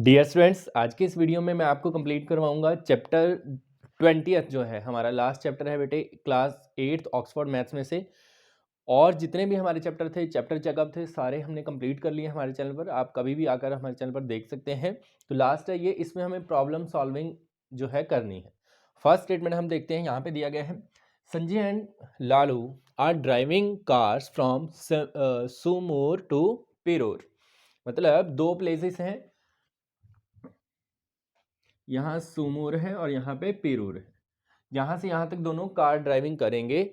Dear students, आज के इस वीडियो में मैं आपको कंप्लीट करवाऊंगा चैप्टर 20th जो है हमारा लास्ट चैप्टर है बेटे क्लास 8th ऑक्सफोर्ड मैथ्स में से। और जितने भी हमारे चैप्टर थे, चैप्टर चेकअप थे, सारे हमने कंप्लीट कर लिए हमारे चैनल पर। आप कभी भी आकर हमारे चैनल पर देख सकते हैं। तो लास्ट है ये, इसमें हमें प्रॉब्लम सॉल्विंग जो है करनी है। फर्स्ट स्टेटमेंट हम देखते हैं, यहाँ पे दिया गया है Sanjay and Lalu are driving cars from Sumor to Peror. मतलब दो प्लेसेस हैं, यहाँ सुमोर है और यहाँ पे पेरूर है। यहाँ से यहाँ तक दोनों कार ड्राइविंग करेंगे।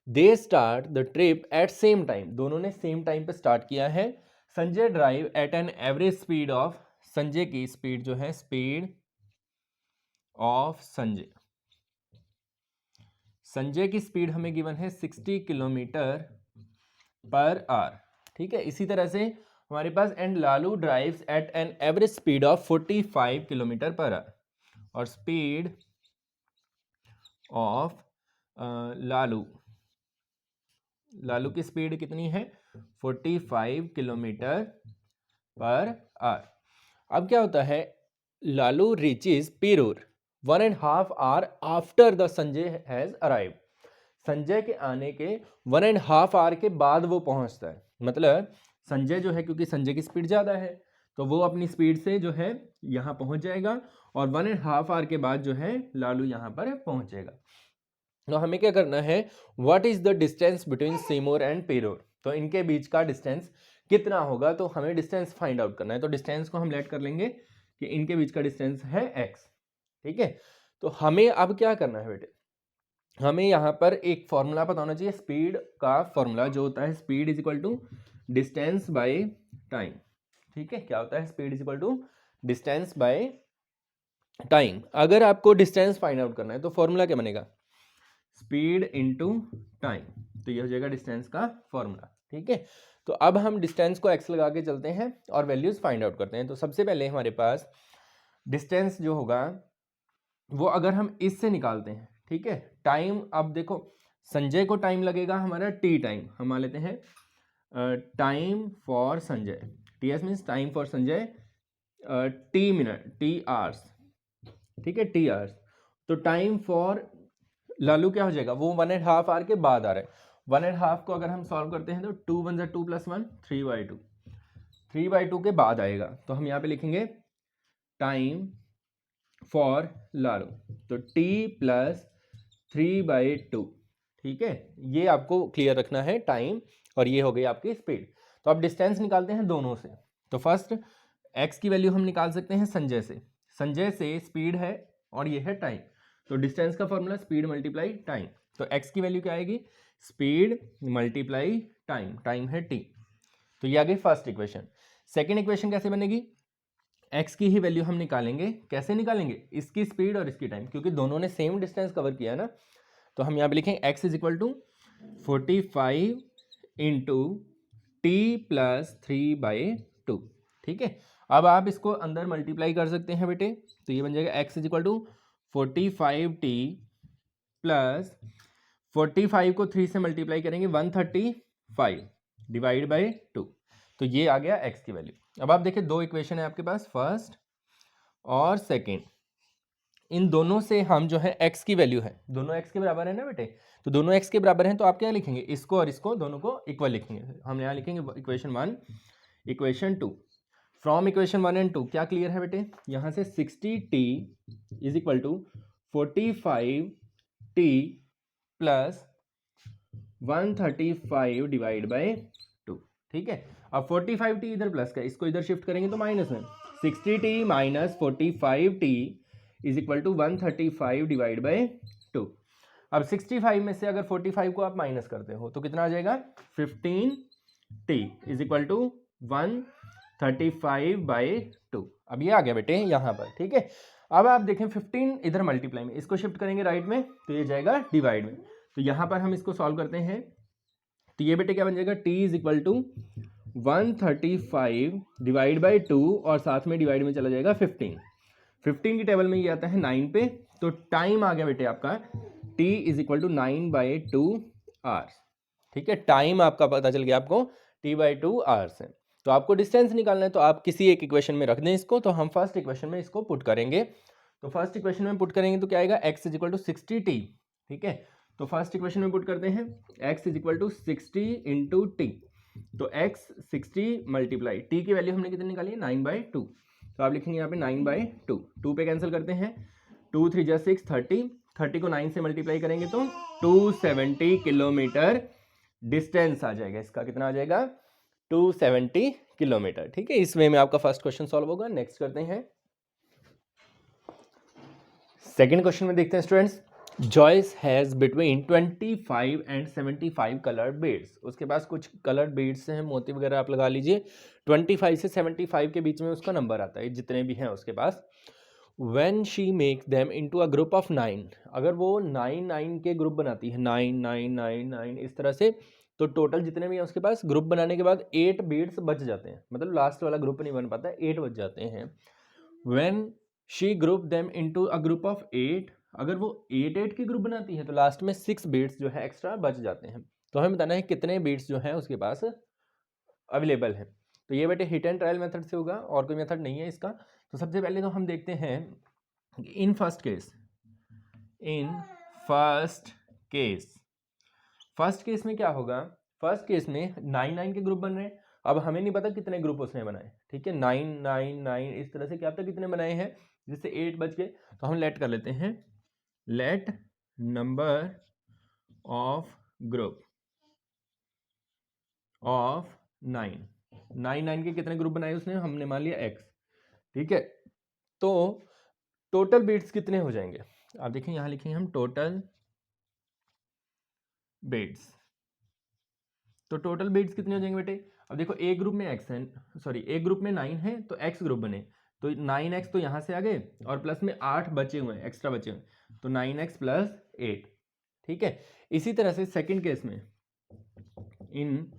They start the trip at same time, दोनों ने सेम टाइम पे स्टार्ट किया है। Sanjay drive at an average speed of, Sanjay की स्पीड जो है, स्पीड ऑफ संजय की स्पीड हमें गिवन है 60 किलोमीटर पर आवर। ठीक है, इसी तरह से हमारे पास and Lalu drives at an average speed of 45 kilometre per hour. और स्पीड ऑफ लालू की स्पीड कितनी है? 45 किलोमीटर पर आवर। अब क्या होता है, Lalu reaches Perur 1.5 hour after the Sanjay has arrive. Sanjay के आने के 1.5 आवर के बाद वो पहुंचता है। मतलब संजय जो है, क्योंकि संजय की स्पीड ज़्यादा है, तो वो अपनी स्पीड से जो है यहाँ पहुंच जाएगा और 1.5 आवर के बाद जो है लालू यहाँ पर पहुंचेगा। तो हमें क्या करना है, what is the distance between Simor and Peror. तो इनके बीच का डिस्टेंस कितना होगा, तो हमें डिस्टेंस फाइंड आउट करना है। तो डिस्टेंस को हम लेट कर लेंगे कि इनके बीच का डिस्टेंस है x। ठीक है, तो हमें अब क्या करना है बेटे, हमें यहाँ पर एक फॉर्मूला पता होना चाहिए। स्पीड का फॉर्मूला जो होता है, speed is equal to distance by time. ठीक है, क्या होता है, speed is equal to distance by time. अगर आपको डिस्टेंस फाइंड आउट करना है तो फॉर्मूला क्या बनेगा, स्पीड इनटू टाइम। तो ये हो जाएगा डिस्टेंस का फॉर्मूला। ठीक है, तो अब हम डिस्टेंस को x लगा के चलते हैं और वैल्यूज फाइंड आउट करते हैं। तो सबसे पहले हमारे पास डिस्टेंस जो होगा वो अगर हम इससे निकालते हैं, ठीक है, टाइम, अब देखो संजय को टाइम लगेगा हमारा t टाइम, हम मान लेते हैं time for Sanjay, ts means time for Sanjay, t minute, t hours. ठीक है, t आवर्स। तो टाइम फॉर लालू क्या हो जाएगा, वो 1.5 आवर के बाद आ रहा है। 1.5 को अगर हम सॉल्व करते हैं तो 2 1 2 + 1 3/2, 3/2 के बाद आएगा। तो हम यहाँ पे लिखेंगे टाइम फॉर लालू, तो t + 3/2। ठीक है, ये आपको क्लियर रखना है टाइम, और ये हो गई आपकी स्पीड। तो अब डिस्टेंस निकालते हैं दोनों से। तो फर्स्ट x की वैल्यू हम निकाल सकते हैं संजय से। संजय से स्पीड है और ये है टाइम, तो डिस्टेंस का फॉर्मूला स्पीड मल्टीप्लाई टाइम। तो x की वैल्यू क्या आएगी, स्पीड मल्टीप्लाई टाइम, टाइम है t। तो ये आ गई फर्स्ट इक्वेशन। सेकेंड इक्वेशन कैसे बनेगी, x की ही वैल्यू हम निकालेंगे। कैसे निकालेंगे, इसकी स्पीड और इसकी टाइम, क्योंकि दोनों ने सेम डिस्टेंस कवर किया है ना। तो हम यहाँ पे लिखेंगे x is equal to 45 into t + 3/2। ठीक है, अब आप इसको अंदर मल्टीप्लाई कर सकते हैं बेटे। तो ये बन जाएगा x is equal to 45t plus 45 को 3 से मल्टीप्लाई करेंगे 135 डिवाइड बाई 2। तो ये आ गया x की वैल्यू। अब आप देखिए दो इक्वेशन है आपके पास, फर्स्ट और सेकेंड। इन दोनों से हम जो है x की वैल्यू है, दोनों x के बराबर है ना बेटे, तो दोनों x के बराबर हैं, तो आप क्या लिखेंगे, इसको और इसको दोनों को इक्वल लिखेंगे। हम यहाँ लिखेंगे equation 1, equation 2। From equation 1 and 2 क्या क्लियर है बेटे, यहाँ से 60t is equal to 45t plus 135 divide by 2। ठीक है, अब 45t इधर प्लस का, इसको इधर शिफ्ट करेंगे तो माइनस में, 60t minus 45t is equal to 135 divide by 2। अब 65 में से अगर 45 को आप माइनस करते हो तो कितना आ जाएगा, 15t इज इक्वल टू 135/2। अब ये आ गया बेटे यहाँ पर। ठीक है, अब आप देखें 15 इधर मल्टीप्लाई में, इसको शिफ्ट करेंगे राइट में तो ये जाएगा डिवाइड में। तो यहाँ पर हम इसको सॉल्व करते हैं, तो ये बेटे क्या बन जाएगा, t is equal to 135 divide by 2 और साथ में डिवाइड में चला जाएगा 15 की टेबल में ये आता है 9 पे। तो टाइम आ गया बेटे आपका t is equal to 9/2 hours. ठीक है, टाइम आपका पता चल गया आपको t/2 आवर्स है। तो आपको डिस्टेंस निकालना है, तो आप किसी एक इक्वेशन में रख दें इसको, तो हम फर्स्ट इक्वेशन में इसको पुट करेंगे। तो फर्स्ट इक्वेशन में पुट करेंगे तो क्या आएगा, x is equal to 60t। ठीक है, तो फर्स्ट इक्वेशन में पुट करते हैं x is equal to 60 into t. तो x 60 मल्टीप्लाई t की वैल्यू हमने कितनी निकाली है, 9/2। तो आप लिखेंगे यहाँ पे 9/2, 2 पे कैंसिल करते हैं, 2 3 जा 6, 30 को 9 से मल्टीप्लाई करेंगे तो 270 किलोमीटर डिस्टेंस आ जाएगा। इसका कितना आ जाएगा, 270 किलोमीटर। ठीक है, इस वे में आपका फर्स्ट क्वेश्चन सॉल्व होगा। नेक्स्ट करते हैं सेकेंड क्वेश्चन में, देखते हैं students. Joyce has between 25 and 75 coloured beads. उसके पास कुछ कलर्ड बीड्स हैं, मोती वगैरह आप लगा लीजिए। 25 से 75 के बीच में उसका नंबर आता है, जितने भी हैं उसके पास। When she makes them into a group of 9, अगर वो 9 के ग्रुप बनाती है, 9 9 9 9 इस तरह से, तो टोटल जितने भी हैं उसके पास ग्रुप बनाने के बाद 8 बीड्स बच जाते हैं, मतलब लास्ट वाला ग्रुप नहीं बन पाता, 8 बच जाते हैं। When she group them into a group of 8, अगर वो 8 के ग्रुप बनाती है तो लास्ट में 6 बीड्स जो है एक्स्ट्रा बच जाते हैं। तो हमें बताना है कितने बीड्स जो है उसके पास अवेलेबल है। तो ये बेटे हिट एंड ट्रायल मेथड से होगा, और कोई मेथड नहीं है इसका। तो सबसे पहले तो हम देखते हैं इन फर्स्ट केस में क्या होगा। फर्स्ट केस में 9 के ग्रुप बन रहे हैं। अब हमें नहीं पता कितने ग्रुप उसने बनाए, ठीक है, 9 9 9 इस तरह से, क्या पता कितने बनाए हैं, जिससे 8 बच गए। तो हम लेट कर लेते हैं, let number of group of 9 के कितने ग्रुप बनाए उसने, हमने मान लिया x। ठीक है, तो टोटल बीट्स कितने हो जाएंगे, आप देखें यहां लिखेंगे हम टोटल बीट्स। तो टोटल बीट्स कितने हो जाएंगे बेटे। अब देखो एक ग्रुप में x है, सॉरी एक ग्रुप में 9 है, तो x ग्रुप बने, तो 9x तो यहां से आ गए, और प्लस में 8 बचे हुए हैं, एक्स्ट्रा बचे हुए हैं, तो 9x प्लस 8। ठीक है, इसी तरह से सेकंड केस में, इन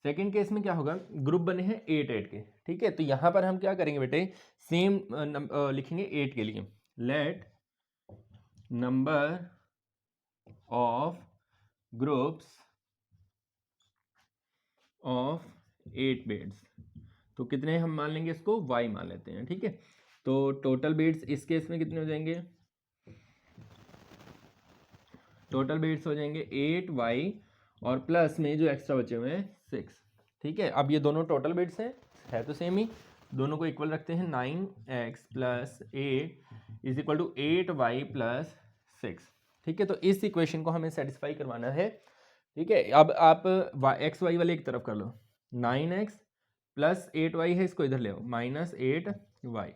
सेकंड केस में क्या होगा, ग्रुप बने हैं 8 के। ठीक है, तो यहां पर हम क्या करेंगे बेटे, सेम लिखेंगे 8 के लिए, let number of groups of 8 beds. तो कितने हम मान लेंगे इसको, y मान लेते हैं। ठीक है, तो टोटल बेड्स इस केस में कितने हो जाएंगे, टोटल बेड्स हो जाएंगे 8y, और प्लस में जो एक्स्ट्रा बचे हुए हैं 6। ठीक है, अब ये दोनों टोटल बेड्स हैं, है तो सेम ही, दोनों को इक्वल रखते हैं, 9x plus 8 is equal to 8y plus 6। ठीक है, तो इस इक्वेशन को हमें सेटिस्फाई करवाना है। ठीक है, अब आप एक्स वाई वाले एक तरफ कर लो, 9x प्लस 8y है, इसको इधर ले आओ, minus 8y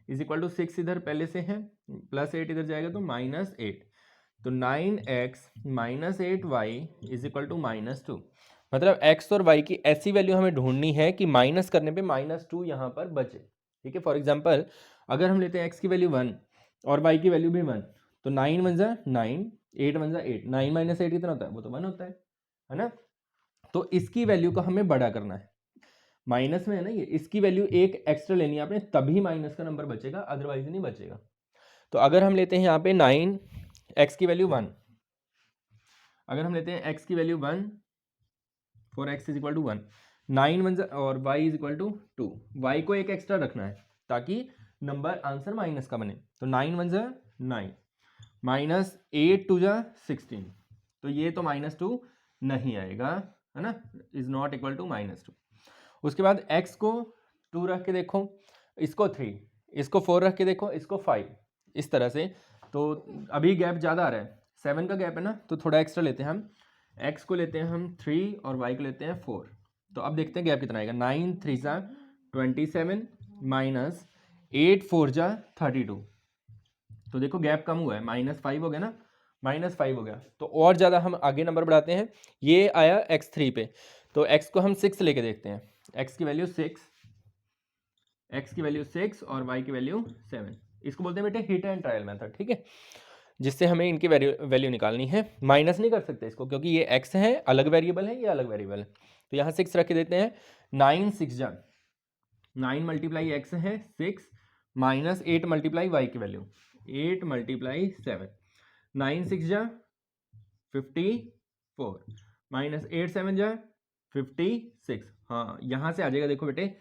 is equal to 6 इधर पहले से है, प्लस 8 इधर जाएगा तो माइनस 8। तो 9x minus 8y is equal to -2। मतलब x और y की ऐसी वैल्यू हमें ढूंढनी है कि माइनस करने पे -2 यहाँ पर बचे। ठीक है, फॉर एग्जांपल अगर हम लेते हैं x की वैल्यू 1 और y की वैल्यू भी 1, तो 9 1 जा 9, 8 1 जा 8, 9 माइनस 8 कितना होता है, वो तो 1 होता है ना। तो इसकी वैल्यू को हमें बड़ा करना है, माइनस में है ना ये, इसकी वैल्यू एक एक्स्ट्रा लेनी है आपने, तभी माइनस का नंबर बचेगा, अदरवाइज नहीं बचेगा। तो अगर हम लेते हैं यहाँ पे 9 x की वैल्यू 1, अगर हम लेते हैं x की value 1 for x is equal to 1, 9 1 और y is equal to 2, y को एक एक्स्ट्रा रखना है ताकि नंबर आंसर माइनस का बने। तो 9 1 9 माइनस 8 2 16, तो ये तो -2 नहीं आएगा, है ना, इज नॉट इक्वल टू -2। उसके बाद x को 2 रख के देखो, इसको 3, इसको 4 रख के देखो, इसको 5, इस तरह से। तो अभी गैप ज़्यादा आ रहा है, 7 का गैप है ना, तो थोड़ा एक्स्ट्रा लेते हैं हम, x को लेते हैं हम 3 और y को लेते हैं 4। तो अब देखते हैं गैप कितना आएगा, 9 3 जा 27 माइनस 8 4 जा 32। तो देखो गैप कम हुआ है, -5 हो गया ना, -5 हो गया। तो और ज़्यादा हम आगे नंबर बढ़ाते हैं, ये आया x3 पे, तो x को हम 6 लेके देखते हैं, x की वैल्यू 6 और y की वैल्यू 7। इसको बोलते हैं बेटे हिट एंड ट्रायल मेथड। ठीक है, जिससे हमें इनकी वैल्यू निकालनी है। माइनस नहीं कर सकते इसको, क्योंकि ये x है, अलग वेरिएबल है, ये अलग वेरिएबल है। तो यहाँ 6 रख के देते हैं, 9 6 जा 9 मल्टीप्लाई x है 6, माइनस 8 मल्टीप्लाई y की वैल्यू 8 मल्टीप्लाई 7, 9 6 जा 54, माइनस 8 7 जा 56, हाँ यहाँ से आ जाएगा, देखो बेटे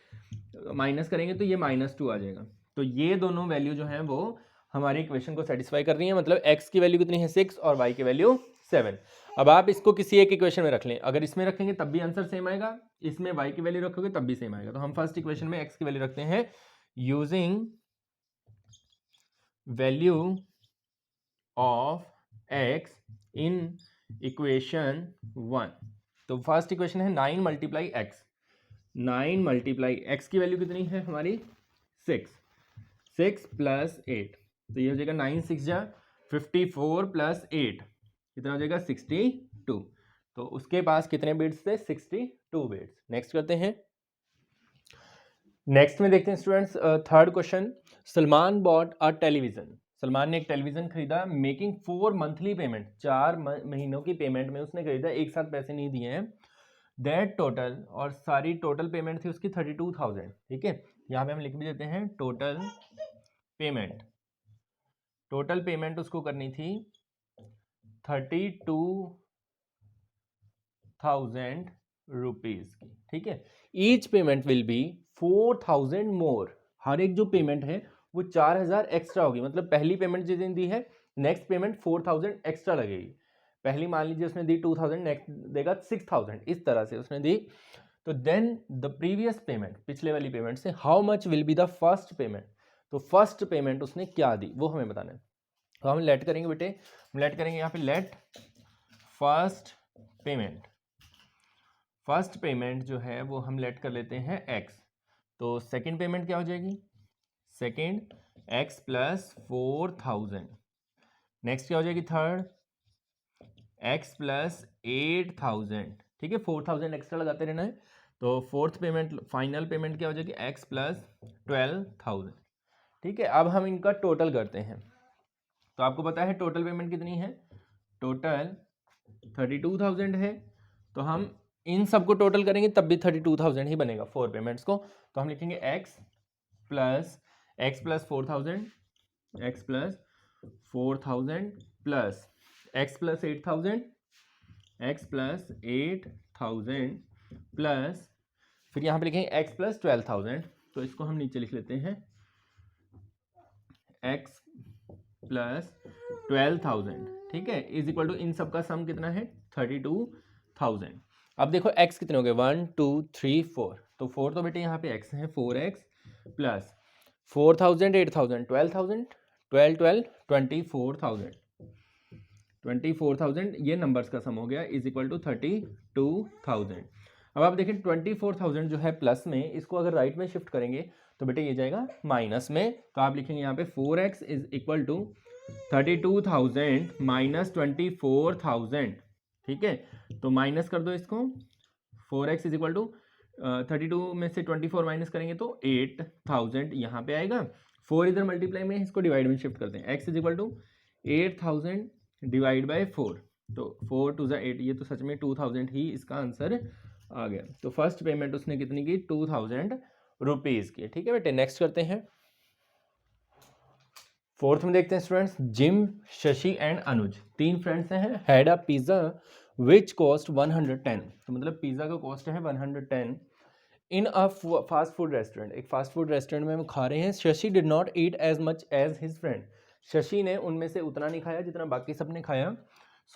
माइनस करेंगे तो ये -2 आ जाएगा। तो ये दोनों वैल्यू जो है वो हमारे इक्वेशन को सेटिस्फाई कर रही है, मतलब x की वैल्यू कितनी है 6 और y की वैल्यू 7। अब आप इसको किसी एक इक्वेशन में रख लें, अगर इसमें रखेंगे तब भी आंसर सेम आएगा, इसमें y की वैल्यू रखोगे तब भी सेम आएगा। तो हम फर्स्ट इक्वेशन में x की वैल्यू रखते हैं using value of x in equation 1। तो फर्स्ट इक्वेशन है 9 मल्टीप्लाई x, 9 मल्टीप्लाई x की वैल्यू कितनी है हमारी 6, 6 प्लस 8, तो ये हो जाएगा 9 6 जा 54 प्लस 8 कितना हो जाएगा 62। तो उसके पास कितने बिट्स थे 62 बिट्स। नेक्स्ट करते हैं, नेक्स्ट में देखते हैं students third question. Salman bought a television, Salman ने एक टेलीविजन खरीदा, मेकिंग 4 मंथली पेमेंट, 4 महीनों की पेमेंट में उसने खरीदा, एक साथ पैसे नहीं दिए हैं। दैट टोटल, और सारी टोटल पेमेंट थी उसकी 32,000। ठीक है, यहाँ पे हम लिख भी देते हैं टोटल पेमेंट, टोटल पेमेंट उसको करनी थी 32,000 रुपीज की। ठीक है, ईच पेमेंट विल बी 4,000 मोर, हर एक जो पेमेंट है वो 4,000 एक्स्ट्रा होगी, मतलब पहली पेमेंट जितनी दी है नेक्स्ट पेमेंट 4,000 एक्स्ट्रा लगेगी। पहली मान लीजिए उसने दी 2,000, नेक्स्ट देगा 6,000, इस तरह से उसने दी। तो देन द प्रीवियस पेमेंट, पिछले वाली पेमेंट से how much will be the first payment, तो फर्स्ट पेमेंट उसने क्या दी वो हमें बताना है। तो हम लेट करेंगे बेटे, हम लेट करेंगे यहाँ पे let first payment, first payment जो है वो हम लेट कर लेते हैं x। तो सेकंड पेमेंट क्या हो जाएगी, सेकंड x प्लस 4,000। नेक्स्ट क्या हो जाएगी थर्ड x प्लस 8,000। ठीक है, 4,000 एक्स्ट्रा लगाते रहना है। तो फोर्थ पेमेंट, फाइनल पेमेंट क्या हो जाएगी x प्लस 12,000। ठीक है, अब हम इनका टोटल करते हैं। तो आपको पता है टोटल पेमेंट कितनी है, टोटल 32,000 है। तो हम इन सबको टोटल करेंगे तब भी 32,000 ही बनेगा 4 पेमेंट्स को। तो हम लिखेंगे x plus 4,000, x plus 4,000 plus x plus 8,000, x plus 8,000 plus फिर यहाँ पे लिखेंगे x प्लस 12,000। तो इसको हम नीचे लिख लेते हैं x प्लस 12,000। ठीक है, इज इक्वल टू इन सबका सम कितना है 32,000। अब देखो x कितने हो गए 1 2 3 4, तो 4 तो बेटे यहाँ पे x है 4x प्लस 4,000 8,000 12,000, 12 12 24,000, 24,000 ये नंबर्स का सम हो गया इज इक्वल टू 32,000। अब आप देखें 24,000 जो है प्लस में, इसको अगर राइट में शिफ्ट करेंगे तो बेटे ये जाएगा माइनस में। तो आप लिखेंगे यहाँ पे 4x is equal to 32,000 minus 24,000। ठीक है, तो माइनस कर दो इसको, 4x इज इक्वल टू 32 में से 24 माइनस करेंगे तो 8,000 यहाँ पे आएगा। 4 इधर मल्टीप्लाई में, इसको डिवाइड में शिफ्ट करते हैं, x is equal to 8,000 divide by 4, तो 4 2 8, ये तो सच में 2,000 ही इसका आंसर आ गया। तो फर्स्ट पेमेंट उसने कितनी की 2,000 रुपीज की। ठीक है बेटे, नेक्स्ट करते हैं फोर्थ में देखते हैं students. Jim, Shashi and Anuj, 3 friends हैं, had a pizza which cost 110, तो मतलब पिज्जा का कॉस्ट है 110 in a fast food restaurant, एक फास्ट फूड रेस्टोरेंट में हम खा रहे हैं। Shashi did not eat as much as his friend, Shashi ने उनमें से उतना नहीं खाया जितना बाकी सब ने खाया।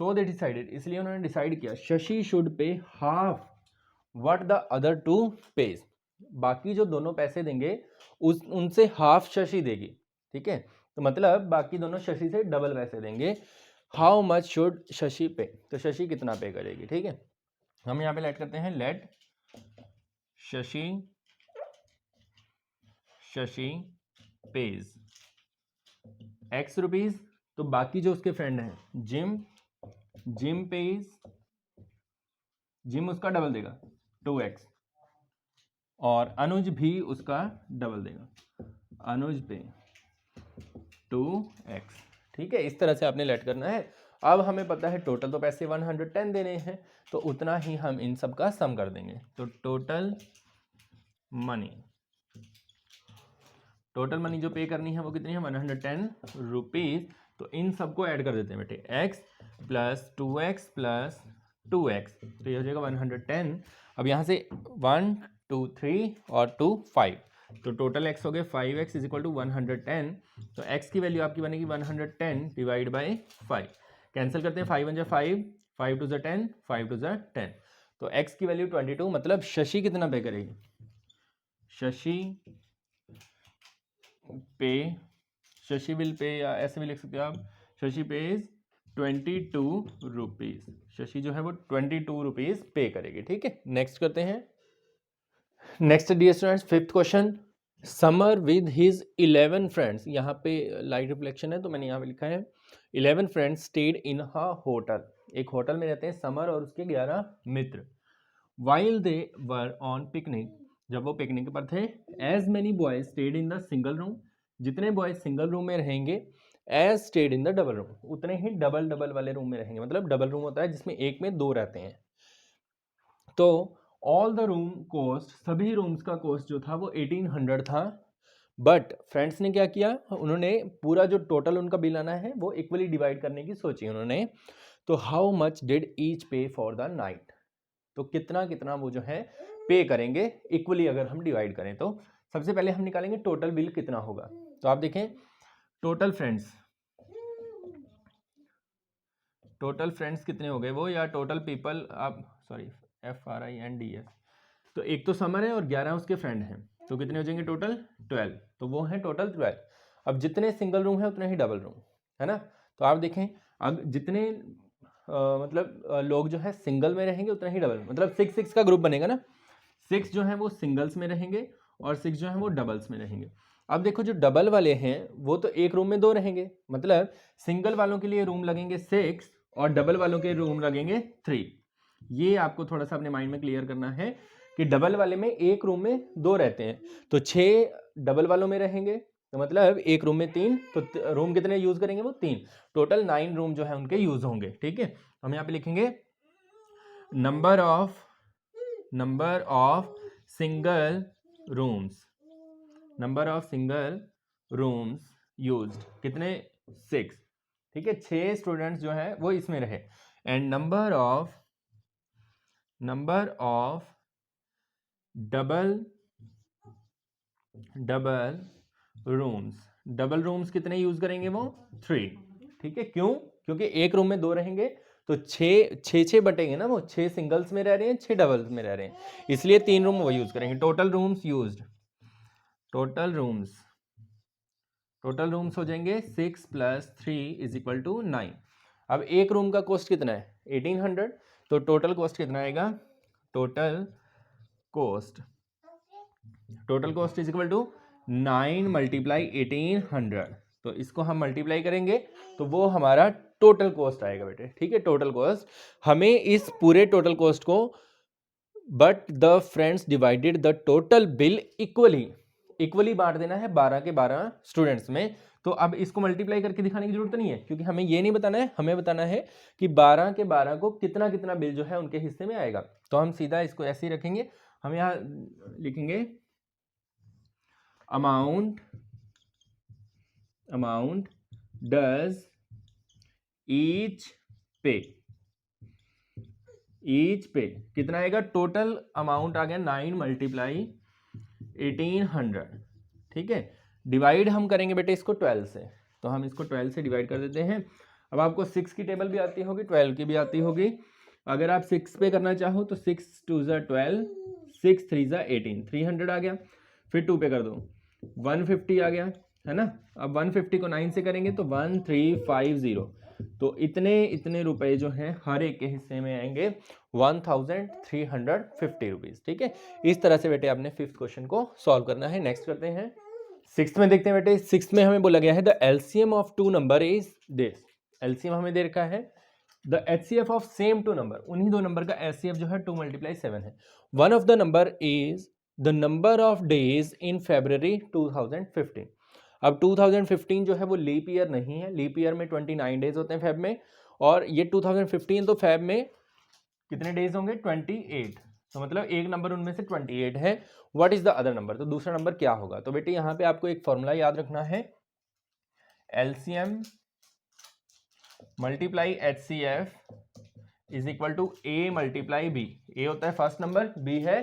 सो दे डिसाइडेड, इसलिए उन्होंने डिसाइड किया Shashi should pay half what the other two pays, बाकी जो दोनों पैसे देंगे उनसे हाफ शशि देगी। ठीक है, तो मतलब बाकी दोनों शशि से डबल पैसे देंगे। हाउ मच शुड शशि पे, तो शशि कितना पे करेगी। ठीक है, हम यहाँ पे लेट करते हैं let Shashi pays x rupees, तो बाकी जो उसके फ्रेंड हैं जिम पेज, जिम उसका डबल देगा 2x, और अनुज भी उसका डबल देगा, अनुज पे 2x। ठीक है, इस तरह से आपने लेट करना है। अब हमें पता है टोटल तो पैसे 110 देने हैं, तो उतना ही हम इन सब का सम कर देंगे। तो टोटल मनी जो पे करनी है वो कितनी है 110 रुपीज। तो इन सबको ऐड कर देते हैं बेटे, x plus 2x plus 2x, तो ये हो जाएगा 110। अब यहाँ से 1 2 3 और 2 5, तो टोटल x हो गए 5x इज इक्वल टू 110। तो x की वैल्यू आपकी बनेगी 110 डिवाइड बाई 5। कैंसिल करते हैं, 5 1 जा 5, 5 2 जा 10, 5 2 जा 10, तो x की वैल्यू 22। मतलब शशि कितना पे करेगी? शशि पे, शशि विल पे, या ऐसे भी लिख सकते हो आप, शशि पेज 22 रुपीज। शशि जो है वो 22 रुपीज पे करेगी। ठीक है, नेक्स्ट करते हैं। Next dear students, fifth question, Samar with his 11 friends. यहाँ पे लाइट रिफ्लेक्शन है तो मैंने यहाँ पे लिखा है 11 friends stayed in a hotel. एक होटल में रहते हैं समर और उसके 11 मित्र। While they were on picnic, जब वो पिकनिक पर थे, as many boys stayed in the single room, जितने बॉयज सिंगल रूम में रहेंगे, as stayed in the double room, उतने ही डबल डबल वाले रूम में रहेंगे। मतलब डबल रूम होता है जिसमें एक में दो रहते हैं। तो ऑल द रूम कोस्ट, सभी रूम्स का कोस्ट जो था वो 1800 था। बट फ्रेंड्स ने क्या किया, उन्होंने पूरा जो टोटल उनका बिल आना है वो इक्वली डिवाइड करने की सोची उन्होंने। तो हाउ मच डिड ईच पे फॉर द नाइट, तो कितना कितना वो जो है पे करेंगे इक्वली अगर हम डिवाइड करें। तो सबसे पहले हम निकालेंगे टोटल बिल कितना होगा। तो आप देखें, टोटल फ्रेंड्स कितने हो गए वो, या टोटल पीपल, आप सॉरी FRINDS, तो एक तो समर है और 11 उसके फ्रेंड हैं, तो कितने हो जाएंगे टोटल 12, तो वो है टोटल 12। अब जितने सिंगल रूम है उतने ही डबल रूम है ना। तो आप देखें, अब जितने लोग जो है सिंगल में रहेंगे उतना ही डबल, मतलब 6 का ग्रुप बनेगा ना। 6 जो है वो सिंगल्स में रहेंगे और 6 जो है वो डबल्स में रहेंगे। अब देखो, जो डबल वाले हैं वो तो एक रूम में दो रहेंगे, मतलब सिंगल वालों के लिए रूम लगेंगे 6 और डबल वालों के रूम लगेंगे 3। ये आपको थोड़ा सा अपने माइंड में क्लियर करना है कि डबल वाले में एक रूम में दो रहते हैं, तो 6 डबल वालों में रहेंगे, तो मतलब एक रूम में 3, तो रूम कितने यूज करेंगे वो 3, टोटल 9 रूम जो है उनके यूज होंगे। ठीक है, हम यहाँ पे लिखेंगे number of single rooms used कितने, 6। ठीक है, 6 स्टूडेंट्स जो है वो इसमें रहे। And number of double rooms कितने यूज करेंगे वो 3। ठीक है, क्यों? क्योंकि एक रूम में दो रहेंगे तो 6 बटेंगे ना, वो 6 सिंगल्स में रह रहे हैं, 6 डबल्स में रह रहे हैं, इसलिए 3 रूम वो यूज करेंगे। टोटल रूम्स हो जाएंगे 6 + 3 = 9। अब एक रूम का कॉस्ट कितना है 1800, तो टोटल कॉस्ट कितना आएगा, total cost is equal to 9 × 1800। तो इसको हम मल्टीप्लाई करेंगे तो वो हमारा टोटल कॉस्ट आएगा बेटे। ठीक है, टोटल कॉस्ट, हमें इस पूरे टोटल कॉस्ट को, but the friends divided the total bill equally बांट देना है 12 के 12 स्टूडेंट्स में। तो अब इसको मल्टीप्लाई करके दिखाने की जरूरत नहीं है, क्योंकि हमें ये नहीं बताना है, हमें बताना है कि 12 के 12 को कितना कितना बिल जो है उनके हिस्से में आएगा। तो हम सीधा इसको ऐसे ही रखेंगे, हम यहाँ लिखेंगे अमाउंट डज ईच पे कितना आएगा, टोटल अमाउंट आ गया 9 × 1800। ठीक है, डिवाइड हम करेंगे बेटे इसको 12 से, तो हम इसको 12 से डिवाइड कर देते हैं। अब आपको 6 की टेबल भी आती होगी, 12 की भी आती होगी। अगर आप 6 पे करना चाहो तो 6 2 = 12, 6 3 = 18, 300 आ गया। फिर 2 पे कर दो 150 आ गया, है ना। अब 150 को 9 से करेंगे तो 1350, तो इतने रुपए जो हैं हर एक के हिस्से में आएंगे 1350 रुपीज। ठीक है, इस तरह से बेटे आपने फिफ्थ क्वेश्चन को सॉल्व करना है। नेक्स्ट करते हैं, सिक्स्थ में देखते हैं बेटे। सिक्स्थ में हमें बोला गया है the LCM of 2 number is this. LCM हमें दे रखा है the HCF of same 2 number, उन्हीं दो नंबर का एचसीएफ जो है 2 × 7 है। One of the number is the number of days in February 2015। अब 2015 जो है वो लीप ईयर नहीं है, लीप ईयर में 29 डेज होते हैं फेब में, और ये 2015 तो फेब में कितने डेज होंगे 28, तो मतलब एक नंबर उनमें से 28 है। What is the other number, तो दूसरा नंबर क्या होगा। तो बेटे यहाँ पे आपको एक फॉर्मूला याद रखना है, LCM × HCF is equal to A multiply B. A होता है फर्स्ट नंबर, बी है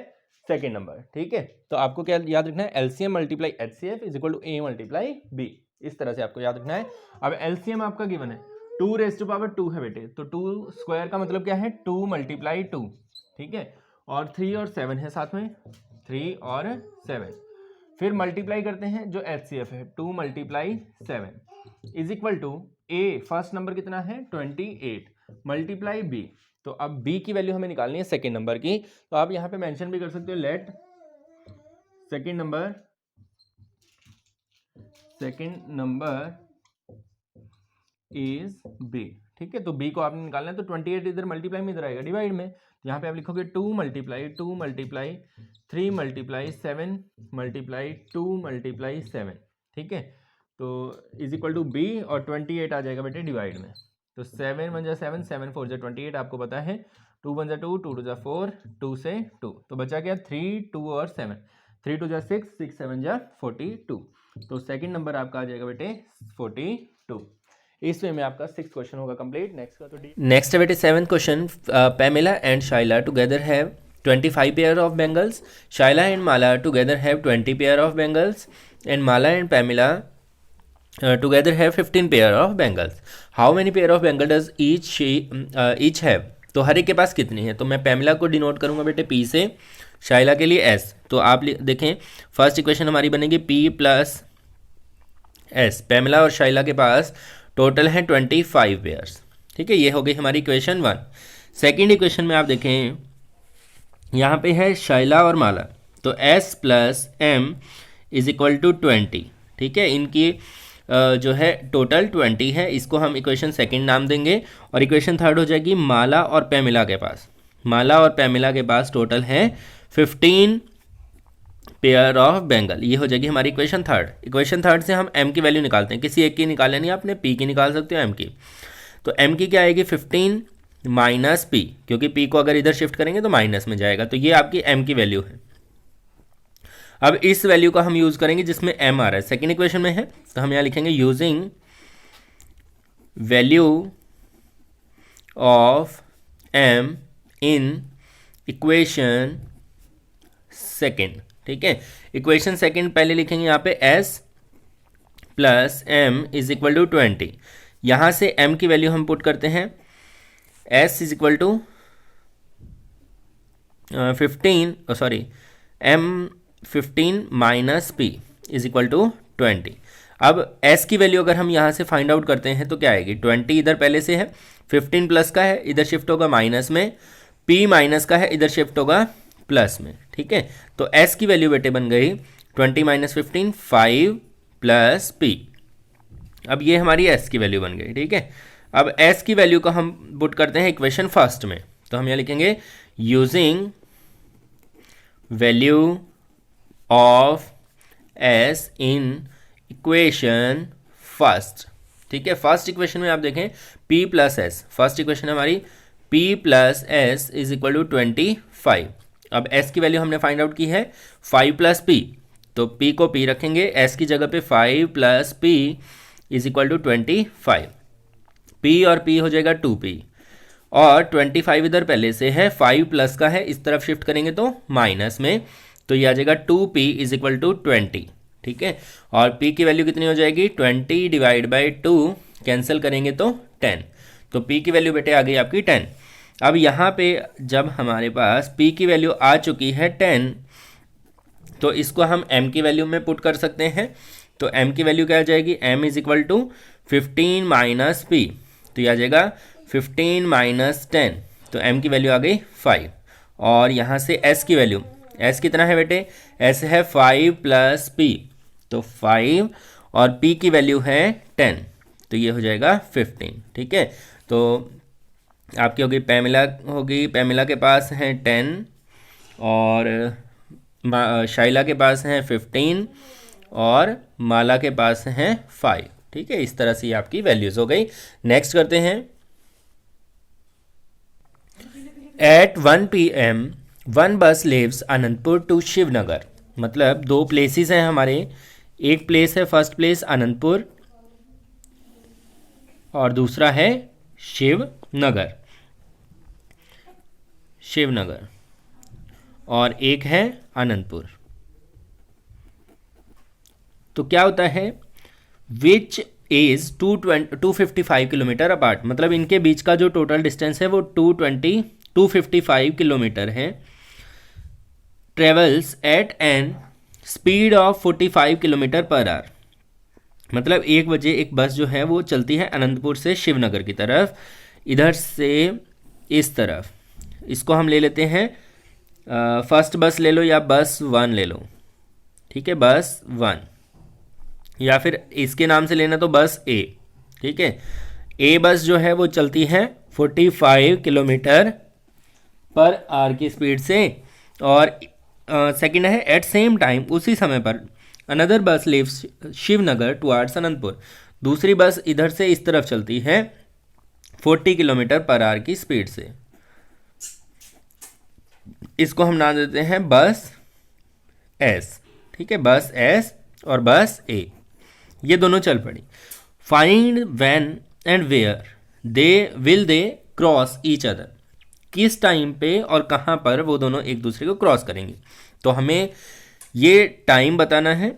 सेकेंड नंबर, ठीक है। तो आपको क्या याद रखना है, LCM multiply HCF is equal to A multiply B, इस तरह से आपको याद रखना है। अब एलसीएम आपका गिवन है 2 रेज़ टू पावर 2 है बेटे, तो 2 स्क्वायर का मतलब क्या है 2 मल्टीप्लाई 2, ठीक है। और 3 और 7 है साथ में, 3 और 7, फिर मल्टीप्लाई करते हैं जो एचसीएफ है 2 multiply 7 is equal to a first number कितना है 28 मल्टीप्लाई बी। तो अब बी की वैल्यू हमें निकालनी है सेकेंड नंबर की, तो आप यहाँ पे मेंशन भी कर सकते हो let second number is b, ठीक है। तो बी को आपने निकालना है, तो 28 इधर मल्टीप्लाई में इधर आएगा डिवाइड में, तो यहाँ पे आप लिखोगे 2 मल्टीप्लाई 3 मल्टीप्लाई 7 मल्टीप्लाई 2 मल्टीप्लाई 7, ठीक है। तो इज इक्वल टू बी और 28 आ जाएगा बेटे डिवाइड में, तो 7 1 जा 7, 7 4 जा 28, आपको पता है 2 1 जा 2, 2 2 जा 4, 2 से 2, तो बचा क्या 3 2 और 7, 3 2 जा 6, 6 7 जा 42, तो सेकंड नंबर आपका आ जाएगा बेटे 42। इस वे में आपका 6 क्वेश्चन होगा कंप्लीट। नेक्स्ट है बेटे 7th question, Pamela and Shaila together have 25 pair of bangles, Shaila and Mala together have 20 pair of bangles, and Mala and Pamela together have 15 pair of bangles. How many pair of bangle does each have, तो हर एक के पास कितनी है। तो मैं Pamela को denote करूंगा बेटे पी से, शाइला के लिए एस, तो आप देखें फर्स्ट इक्वेशन हमारी बनेगी पी प्लस एस। पैमेला और शाइला के पास टोटल है 25 पेयर्स, ठीक है, ये हो गई हमारी इक्वेशन 1। सेकेंड इक्वेशन में आप देखें यहाँ पे है शाइला और माला, तो s plus m is equal to 20, ठीक है। इनकी जो है टोटल 20 है, इसको हम इक्वेशन सेकंड नाम देंगे। और इक्वेशन थर्ड हो जाएगी माला और पैमेला के पास, माला और पैमेला के पास टोटल है 15 पेयर ऑफ बैंगल, ये हो जाएगी हमारी इक्वेशन थर्ड। इक्वेशन थर्ड से हम m की वैल्यू निकालते हैं, किसी एक की निकाले नहीं, आपने p की निकाल सकते हो m की। तो m की क्या आएगी 15 माइनस p, क्योंकि p को अगर इधर शिफ्ट करेंगे तो माइनस में जाएगा, तो ये आपकी m की वैल्यू है। अब इस वैल्यू को हम यूज करेंगे जिसमें m आ रहा है, सेकेंड इक्वेशन में है, तो हम यहाँ लिखेंगे using value of m in equation second, ठीक है। इक्वेशन सेकंड पहले लिखेंगे यहाँ पे s plus m is equal to 20, यहाँ से m की वैल्यू हम पुट करते हैं, s is equal to 15 minus p is equal to 20। अब s की वैल्यू अगर हम यहाँ से फाइंड आउट करते हैं तो क्या आएगी, 20 इधर पहले से है, 15 प्लस का है इधर शिफ्ट होगा माइनस में, p माइनस का है इधर शिफ्ट होगा प्लस में, ठीक है। तो s की वैल्यू बेटे बन गई 20 माइनस 15 5 प्लस p। अब ये हमारी s की वैल्यू बन गई, ठीक है। अब s की वैल्यू को हम पुट करते हैं इक्वेशन फर्स्ट में, तो हम यहाँ लिखेंगे using value of s in equation first, ठीक है। फर्स्ट इक्वेशन में आप देखें p plus s, first equation हमारी p plus s is equal to 25। अब s की वैल्यू हमने फाइंड आउट की है 5 प्लस p, तो p को p रखेंगे, s की जगह पे 5 plus p is equal to 25, p और p हो जाएगा 2p, और 25 इधर पहले से है, 5 प्लस का है इस तरफ शिफ्ट करेंगे तो माइनस में, तो ये आ जाएगा 2p इज इक्वल टू 20, ठीक है। और p की वैल्यू कितनी हो जाएगी 20 डिवाइड बाई 2, कैंसिल करेंगे तो 10, तो p की वैल्यू बेटे आ गई आपकी 10। अब यहाँ पे जब हमारे पास p की वैल्यू आ चुकी है 10, तो इसको हम m की वैल्यू में पुट कर सकते हैं, तो m की वैल्यू क्या आ जाएगी, m is equal to 15 minus p, तो ये आ जाएगा 15 माइनस 10, तो m की वैल्यू आ गई 5। और यहाँ से s की वैल्यू, s कितना है बेटे, s है 5 प्लस p, तो 5, और p की वैल्यू है 10, तो ये हो जाएगा 15, ठीक है। तो आपकी होगी पैमेला के पास है 10 और शाइला के पास है 15 और माला के पास है 5, ठीक है। इस तरह से ये आपकी वैल्यूज हो गई। नेक्स्ट करते हैं, एट 1 PM 1 बस लीव्स अनंतपुर टू शिवनगर, मतलब 2 प्लेसेस हैं हमारे, एक प्लेस है फर्स्ट प्लेस अनंतपुर और दूसरा है शिवनगर। शिवनगर और एक है अनंतपुर। तो क्या होता है, विच इज 255 किलोमीटर अपार्ट, मतलब इनके बीच का जो टोटल डिस्टेंस है वो 255 किलोमीटर है। Travels at an speed of 45 kilometre per hour, मतलब 1 बजे एक बस जो है वो चलती है अनंतपुर से शिवनगर की तरफ, इधर से इस तरफ। इसको हम ले लेते हैं फर्स्ट बस ले लो या बस 1 ले लो, ठीक है, बस 1, या फिर इसके नाम से लेना तो बस ए, ठीक है। ए बस जो है वो चलती है 45 किलोमीटर पर आवर की स्पीड से, और सेकंड है एट सेम टाइम, उसी समय पर अनदर बस लीव्स शिवनगर टुवर्ड्स अनंतपुर, दूसरी बस इधर से इस तरफ चलती है 40 किलोमीटर पर आवर की स्पीड से। इसको हम नाम देते हैं बस एस, ठीक है, बस एस और बस ए, ये दोनों चल पड़ी। Find when and where they cross each other, किस टाइम पे और कहाँ पर वो दोनों एक दूसरे को क्रॉस करेंगे। तो हमें ये टाइम बताना है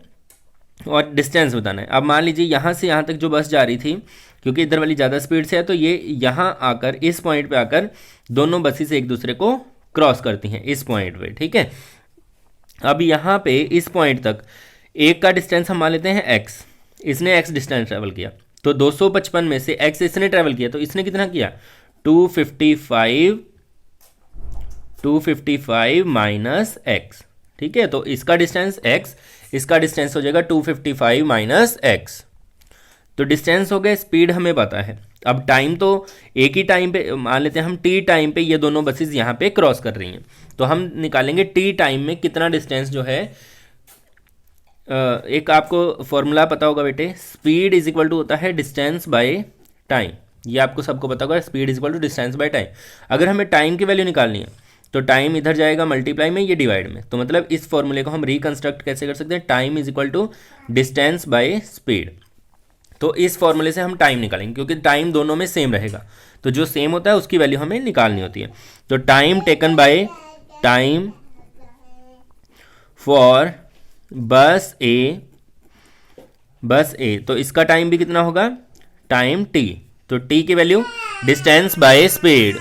और डिस्टेंस बताना है। अब मान लीजिए यहाँ से यहाँ तक जो बस जा रही थी, क्योंकि इधर वाली ज़्यादा स्पीड से है, तो ये यहाँ आकर इस पॉइंट पे आकर दोनों बसेस एक दूसरे को क्रॉस करती हैं इस पॉइंट पे, ठीक है। अब यहाँ पे इस पॉइंट तक एक का डिस्टेंस हम मान लेते हैं एक्स, इसने एक्स डिस्टेंस ट्रैवल किया, तो 255 में से एक्स इसने ट्रैवल किया, तो इसने कितना किया 255 माइनस एक्स, ठीक है। तो इसका डिस्टेंस एक्स, इसका डिस्टेंस हो जाएगा 255 माइनस एक्स। तो डिस्टेंस हो गया, स्पीड हमें पता है। अब टाइम तो एक ही टाइम पे मान लेते हैं हम, टी टाइम पे ये दोनों बसेस यहाँ पे क्रॉस कर रही हैं, तो हम निकालेंगे टी टाइम में कितना डिस्टेंस जो है। एक आपको फॉर्मूला पता होगा बेटे, स्पीड इज इक्वल टू होता है डिस्टेंस बाय टाइम, ये आपको सबको पता होगा, speed is equal to distance by time. अगर हमें टाइम की वैल्यू निकालनी है तो टाइम इधर जाएगा मल्टीप्लाई में, ये डिवाइड में, तो मतलब इस फॉर्मूले को हम रिकंस्ट्रक्ट कैसे कर सकते हैं, time is equal to distance by speed. तो इस फॉर्मूले से हम टाइम निकालेंगे, क्योंकि टाइम दोनों में सेम रहेगा, तो जो सेम होता है उसकी वैल्यू हमें निकालनी होती है। तो time taken by time for बस ए, तो इसका टाइम भी कितना होगा, टाइम टी, तो टी की value distance by speed,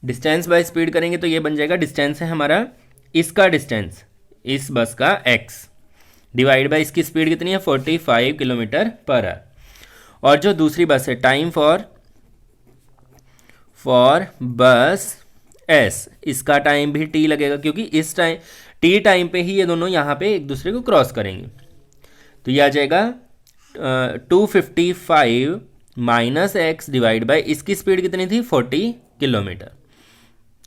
distance by speed करेंगे तो ये बन जाएगा, डिस्टेंस है हमारा इसका डिस्टेंस इस बस का x डिवाइड बाय इसकी स्पीड कितनी है 45 किलोमीटर पर आवर। और जो दूसरी बस है टाइम फॉर बस s, इसका टाइम भी t लगेगा, क्योंकि इस टाइम t टाइम पे ही ये दोनों यहाँ पे एक दूसरे को क्रॉस करेंगे। तो ये आ जाएगा 255 माइनस एक्स डिवाइड बाय इसकी स्पीड कितनी थी 40 किलोमीटर,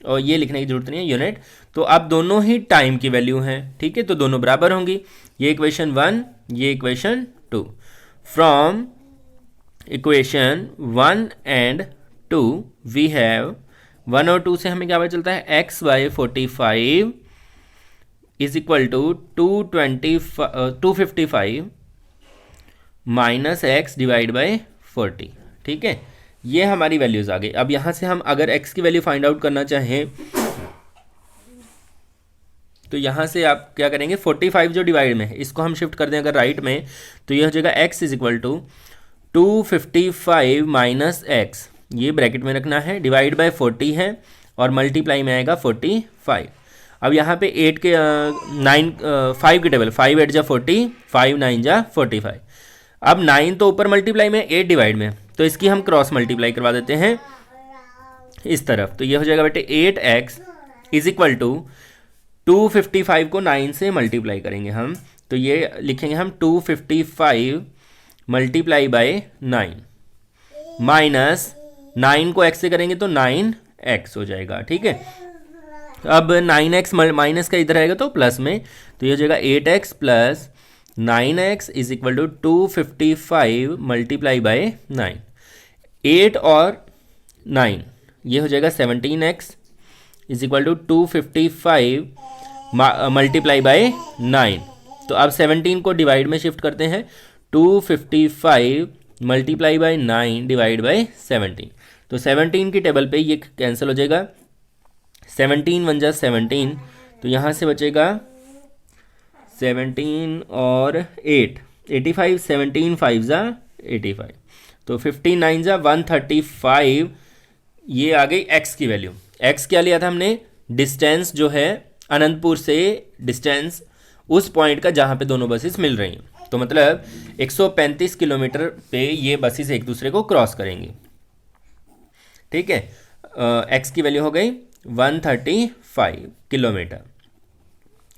और ये लिखने की जरूरत नहीं है यूनिट। तो अब दोनों ही टाइम की वैल्यू हैं, ठीक है, तो दोनों बराबर होंगी। ये इक्वेशन 1, ये equation 2। From equation 1 and 2 we have 1 और 2 से हमें क्या पता चलता है, x by 45 is equal to 255 minus x divide by 40, ठीक है। ये हमारी वैल्यूज आ गई। अब यहाँ से हम अगर x की वैल्यू फाइंड आउट करना चाहें तो यहाँ से आप क्या करेंगे, 45 जो डिवाइड में है इसको हम शिफ्ट कर दें अगर राइट में, तो ये हो जाएगा x is equal to 255 minus x, ये ब्रैकेट में रखना है, डिवाइड बाय 40 है और मल्टीप्लाई में आएगा 45। अब यहाँ पे 8 के 5 की टेबल, 5 8 जा 40, 5 9 जा 45। अब 9 तो ऊपर मल्टीप्लाई में, 8 डिवाइड में, तो इसकी हम क्रॉस मल्टीप्लाई करवा देते हैं इस तरफ। तो ये हो जाएगा बेटे 8x इज इक्वल टू 255 को 9 से मल्टीप्लाई करेंगे हम, तो ये लिखेंगे हम 255 मल्टीप्लाई बाय 9 माइनस 9 को x से करेंगे तो 9x हो जाएगा, ठीक है। अब 9x माइनस का इधर आएगा तो प्लस में, तो ये हो जाएगा 8x plus 9x is equal to 255 multiply by 9, 8 और 9 ये हो जाएगा 17x is equal to 255 multiply by 9। तो अब 17 को डिवाइड में शिफ्ट करते हैं, 255 मल्टीप्लाई बाय 9 डिवाइड बाय 17, तो 17 की टेबल पे ये कैंसिल हो जाएगा, 17 वन जा 17, तो यहाँ से बचेगा 17 और 8, 85, 17 5 जा 85, तो 15 9 जा 135। ये आ गई x की वैल्यू। x क्या लिया था हमने? डिस्टेंस जो है अनंतपुर से, डिस्टेंस उस पॉइंट का जहाँ पे दोनों बसेस मिल रही हैं। तो मतलब 135 किलोमीटर पे ये बसेस एक दूसरे को क्रॉस करेंगी। ठीक है, x की वैल्यू हो गई 135 किलोमीटर।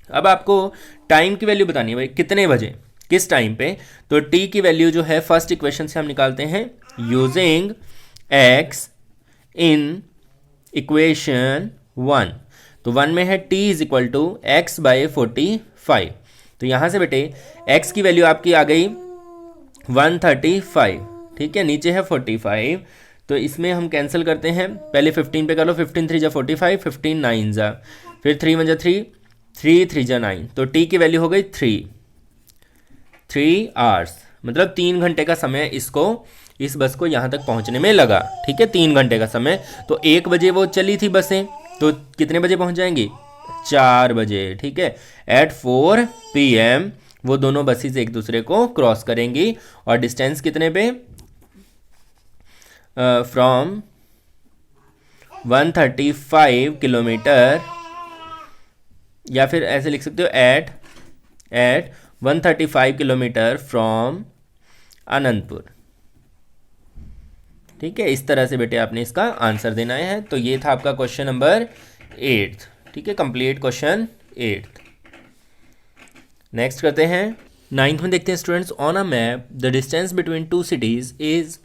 अब आपको टाइम की वैल्यू बतानी है भाई, कितने बजे, किस टाइम पे। तो t की वैल्यू जो है फर्स्ट इक्वेशन से हम निकालते हैं यूजिंग x इन इक्वेशन 1। तो 1 में है t is equal to x by 45। तो यहाँ से बेटे x की वैल्यू आपकी आ गई 135। ठीक है, नीचे है 45, तो इसमें हम कैंसिल करते हैं। पहले 15 पे कर लो, 15 3 जा 45, 15 9 जा, फिर 3 1 जा 3, 3 3 जा 9, तो t की वैल्यू हो गई 3 आवर्स, मतलब 3 घंटे का समय इसको, इस बस को यहाँ तक पहुँचने में लगा। ठीक है, 3 घंटे का समय। तो 1 बजे वो चली थी बसें, तो कितने बजे पहुँच जाएंगी? 4 बजे। ठीक है, एट 4 PM वो दोनों बसेस एक दूसरे को क्रॉस करेंगी। और डिस्टेंस कितने पे? फ्रॉम 135 किलोमीटर, या फिर ऐसे लिख सकते हो एट 135 किलोमीटर फ्रॉम अनंतपुर। ठीक है, इस तरह से बेटे आपने इसका आंसर देना है। तो ये था आपका क्वेश्चन नंबर 8। ठीक है, कंप्लीट क्वेश्चन 8। नेक्स्ट करते हैं 9th में। देखते हैं students, on a map the distance between two cities is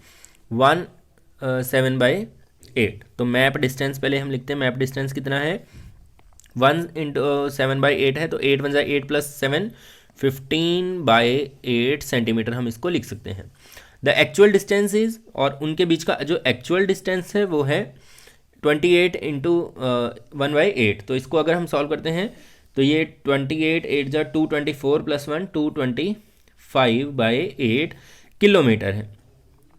1/7/8। तो मैप डिस्टेंस पहले हम लिखते हैं, मैप डिस्टेंस कितना है? 1 × 7/8 है, तो 8 1 8 + 7 15/8 सेंटीमीटर हम इसको लिख सकते हैं। द एक्चुअल डिस्टेंस इज, और उनके बीच का जो एक्चुअल डिस्टेंस है वो है 28 × 1/8। तो इसको अगर हम सॉल्व करते हैं तो ये 28 8 जा 224 + 1 225/8 किलोमीटर है।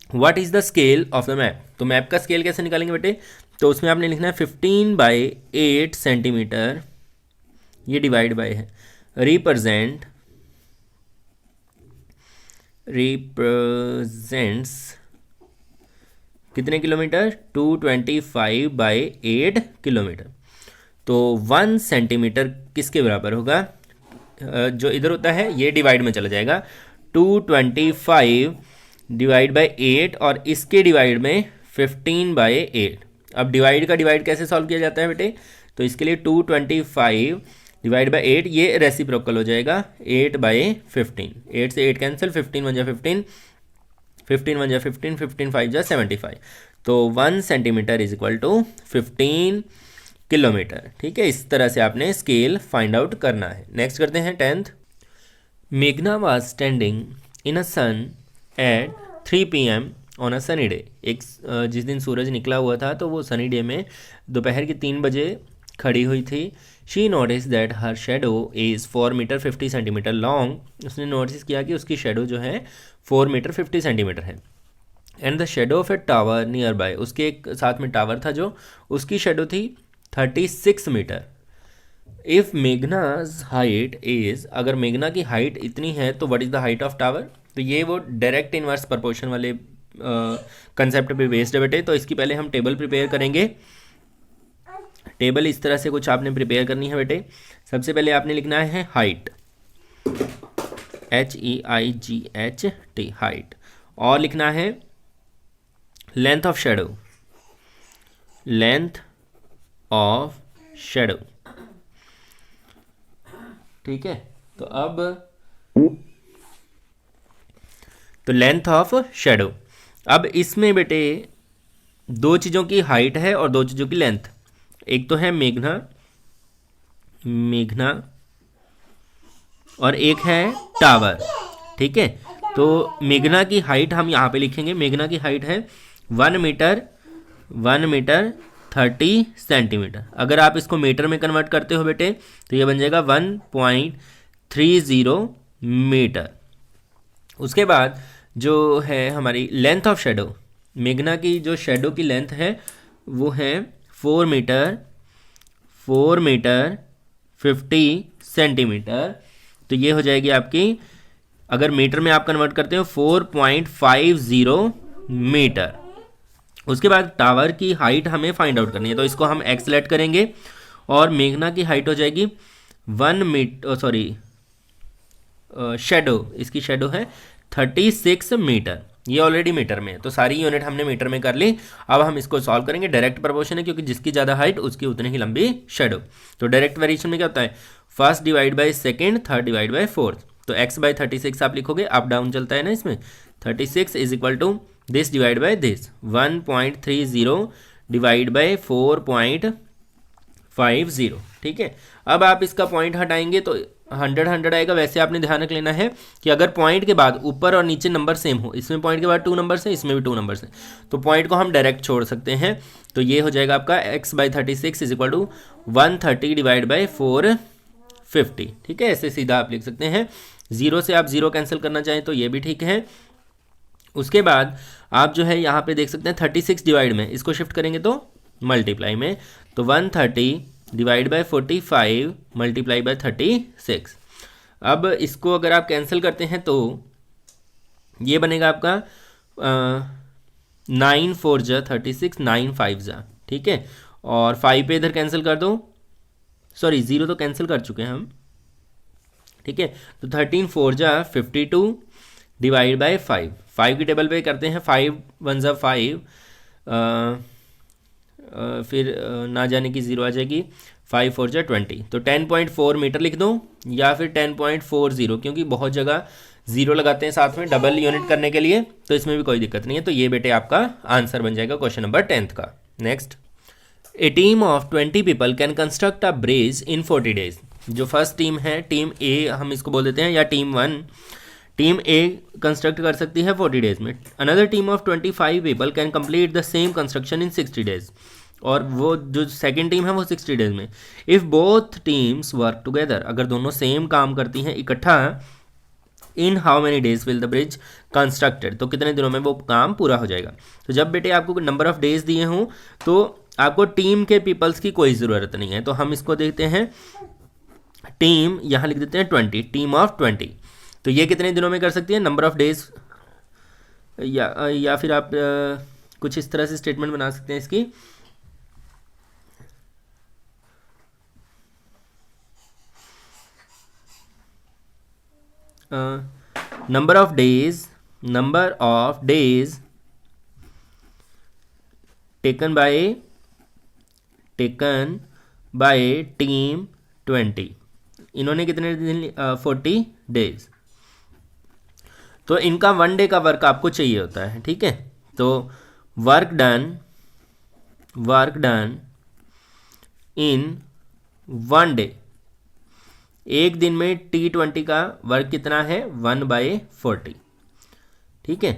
What is the scale of the map? तो मैप का स्केल कैसे निकालेंगे बेटे? तो उसमें आपने लिखना है 15/8 सेंटीमीटर, ये डिवाइड बाय है, रिप्रेजेंट्स कितने किलोमीटर? 225/8 किलोमीटर। तो 1 सेंटीमीटर किसके बराबर होगा? जो इधर होता है ये डिवाइड में चला जाएगा, 225 डिवाइड बाय 8 और इसके डिवाइड में 15/8। अब डिवाइड का डिवाइड कैसे सॉल्व किया जाता है बेटे? तो इसके लिए 225 डिवाइड बाय 8, ये रेसिप्रोकल हो जाएगा 8/15। 8 से 8 कैंसिल, 15 1 जा 15, 15 1 जा 15, 15 5 जा 75। तो 1 centimetre is equal to 15 kilometre. ठीक है, इस तरह से आपने स्केल फाइंड आउट करना है। नेक्स्ट करते हैं 10th। मेघना was standing in a sun at 3 PM on a sunny day. एक जिस दिन सूरज निकला हुआ था तो वो सनी डे में दोपहर के 3 बजे खड़ी हुई थी। She notice that her shadow is 4 metre 50 centimetre long. उसने नोटिस किया कि उसकी शेडो जो है 4 मीटर 50 सेंटीमीटर है। And the shadow of a tower nearby, उसके एक साथ में टावर था जो, उसकी शेडो थी 36 metre. If Meghna's height is, अगर मेघना की हाइट इतनी है तो what is the height of tower? तो ये वो डायरेक्ट इनवर्स प्रपोर्शन वाले कंसेप्ट पे बेस्ड है बेटे। तो इसकी पहले हम टेबल प्रिपेयर करेंगे। टेबल इस तरह से कुछ आपने प्रिपेयर करनी है बेटे। सबसे पहले आपने लिखना है हाइट, HEIGHT हाइट, और लिखना है length of shadow, length of shadow. ठीक है, तो अब तो लेंथ ऑफ शेडो। अब इसमें बेटे दो चीज़ों की हाइट है और दो चीज़ों की लेंथ। एक तो है मेघना और एक है टावर। ठीक है, तो मेघना की हाइट हम यहाँ पे लिखेंगे। मेघना की हाइट है 1 मीटर 30 सेंटीमीटर। अगर आप इसको मीटर में कन्वर्ट करते हो बेटे तो ये बन जाएगा 1.30 मीटर। उसके बाद जो है हमारी लेंथ ऑफ शेडो, मेघना की जो शेडो की लेंथ है वो है 4 मीटर 4 मीटर 50 सेंटीमीटर। तो ये हो जाएगी आपकी, अगर मीटर में आप कन्वर्ट करते हो 4.50 मीटर। उसके बाद टावर की हाइट हमें फाइंड आउट करनी है, तो इसको हम एक्स लेट करेंगे और मेघना की हाइट हो जाएगी 1 मीटर, सॉरी शेडो, इसकी शेडो है 36 मीटर। ये ऑलरेडी मीटर में है, तो सारी यूनिट हमने मीटर में कर ली। अब हम इसको सॉल्व करेंगे, डायरेक्ट प्रपोर्शन है क्योंकि जिसकी ज़्यादा हाइट उसकी उतनी ही लंबी शेडो। तो डायरेक्ट वेरिएशन में क्या होता है, first divide by second, third divide by fourth. तो x बाई 36 आप लिखोगे, अप डाउन चलता है ना इसमें, 36 is equal to this divide by this, 1.30 divide by 4.50। ठीक है, अब आप इसका पॉइंट हटाएंगे तो 100 आएगा। वैसे आपने ध्यान रख लेना है कि अगर पॉइंट के बाद ऊपर और नीचे नंबर सेम हो, इसमें पॉइंट के बाद 2 नंबर्स हैं, इसमें भी 2 नंबर्स हैं, तो पॉइंट को हम डायरेक्ट छोड़ सकते हैं। तो ये हो जाएगा आपका x by 36 is equal to 130 divide by 450। ठीक है, ऐसे सीधा आप लिख सकते हैं। 0 से आप 0 कैंसिल करना चाहें तो ये भी ठीक है। उसके बाद आप जो है यहाँ पे देख सकते हैं 36 डिवाइड में इसको शिफ्ट करेंगे तो मल्टीप्लाई में, तो 130 डिवाइड बाय 45 मल्टीप्लाई बाय 36। अब इसको अगर आप कैंसिल करते हैं तो ये बनेगा आपका 9 4 जा 36, 9 5 जा। ठीक है, और 5 पे इधर कैंसिल कर दो, सॉरी 0 तो कैंसिल कर चुके हैं हम। ठीक है, तो 13 4 जा 52 डिवाइड बाय 5 की टेबल पे करते हैं, 5 1 जा 5, फिर ना जाने की 0 आ जाएगी, 5 4 जा 20, तो 10.4 मीटर लिख दो या फिर 10.40, क्योंकि बहुत जगह 0 लगाते हैं साथ में डबल यूनिट करने के लिए, तो इसमें भी कोई दिक्कत नहीं है। तो ये बेटे आपका आंसर बन जाएगा क्वेश्चन नंबर 10th का। Next, A team of 20 people can construct a bridge in 40 days. जो फर्स्ट टीम है, टीम ए हम इसको बोल देते हैं, या टीम 1, टीम ए कंस्ट्रक्ट कर सकती है 40 डेज में। Another team of 25 people can complete the same construction in 60 days. और वो जो सेकेंड टीम है वो 60 डेज में। If both teams work together, अगर दोनों सेम काम करती हैं इकट्ठा, in how many days will the bridge constructed, तो कितने दिनों में वो काम पूरा हो जाएगा। तो जब बेटे आपको नंबर ऑफ डेज दिए हों तो आपको टीम के पीपल्स की कोई ज़रूरत नहीं है। तो हम इसको देखते हैं, टीम यहाँ लिख देते हैं 20, टीम ऑफ 20, तो ये कितने दिनों में कर सकती है, नंबर ऑफ डेज, या फिर आप कुछ इस तरह से स्टेटमेंट बना सकते हैं इसकी, number of days taken by team 20, इन्होंने कितने दिन, 40 डेज। तो इनका 1 डे का वर्क आपको चाहिए होता है। ठीक है, तो वर्क डन इन 1 डे, एक दिन में T20 का वर्क कितना है, 1/40। ठीक है,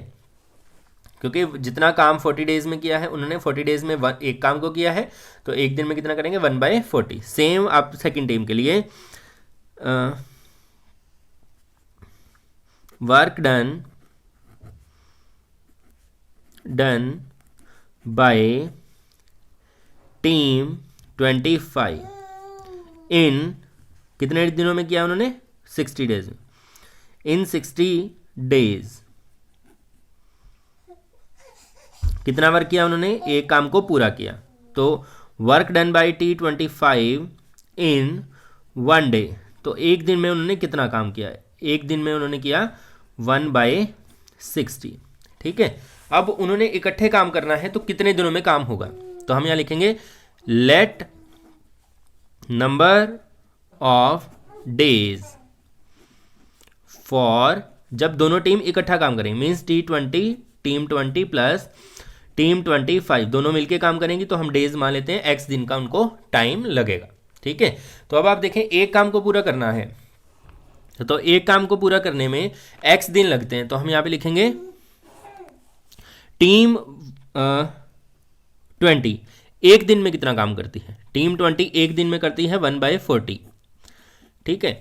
क्योंकि जितना काम 40 डेज में किया है उन्होंने 40 डेज में एक काम को किया है, तो एक दिन में कितना करेंगे, 1/40। सेम आप सेकेंड टीम के लिए, वर्क डन बाय टीम 25 इन कितने दिनों में किया उन्होंने, 60 डेज में। इन 60 डेज कितना वर्क किया उन्होंने, एक काम को पूरा किया। तो work done by T25 in 1 day, तो एक दिन में उन्होंने कितना काम किया है, एक दिन में उन्होंने किया 1/60। ठीक है, अब उन्होंने इकट्ठे काम करना है तो कितने दिनों में काम होगा, तो हम यहाँ लिखेंगे let number of days for, जब दोनों टीम इकट्ठा काम करेंगे, means T20 team 20 plus team 25 दोनों मिलके काम करेंगी, तो हम डेज मान लेते हैं, x दिन का उनको टाइम लगेगा। ठीक है, तो अब आप देखें एक काम को पूरा करना है, तो एक काम को पूरा करने में x दिन लगते हैं, तो हम यहाँ पे लिखेंगे टीम 20 एक दिन में कितना काम करती है, टीम 20 एक दिन में करती है 1/40। ठीक है,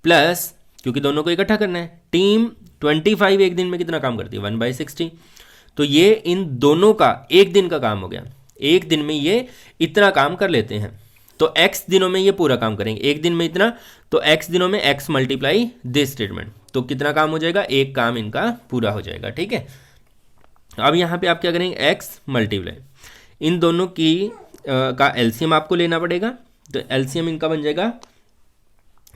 प्लस क्योंकि दोनों को इकट्ठा करना है, टीम 25 एक दिन में कितना काम करती है, 1/60। तो ये इन दोनों का एक दिन का काम हो गया, एक दिन में ये इतना काम कर लेते हैं। तो x दिनों में ये पूरा काम करेंगे, एक दिन में इतना, तो x दिनों में x मल्टीप्लाई दिस स्टेटमेंट, तो कितना काम हो जाएगा, एक काम इनका पूरा हो जाएगा। ठीक है, अब यहाँ पे आप क्या करेंगे, x मल्टीप्लाई इन दोनों की का एलसीएम आपको लेना पड़ेगा, तो एलसीएम इनका बन जाएगा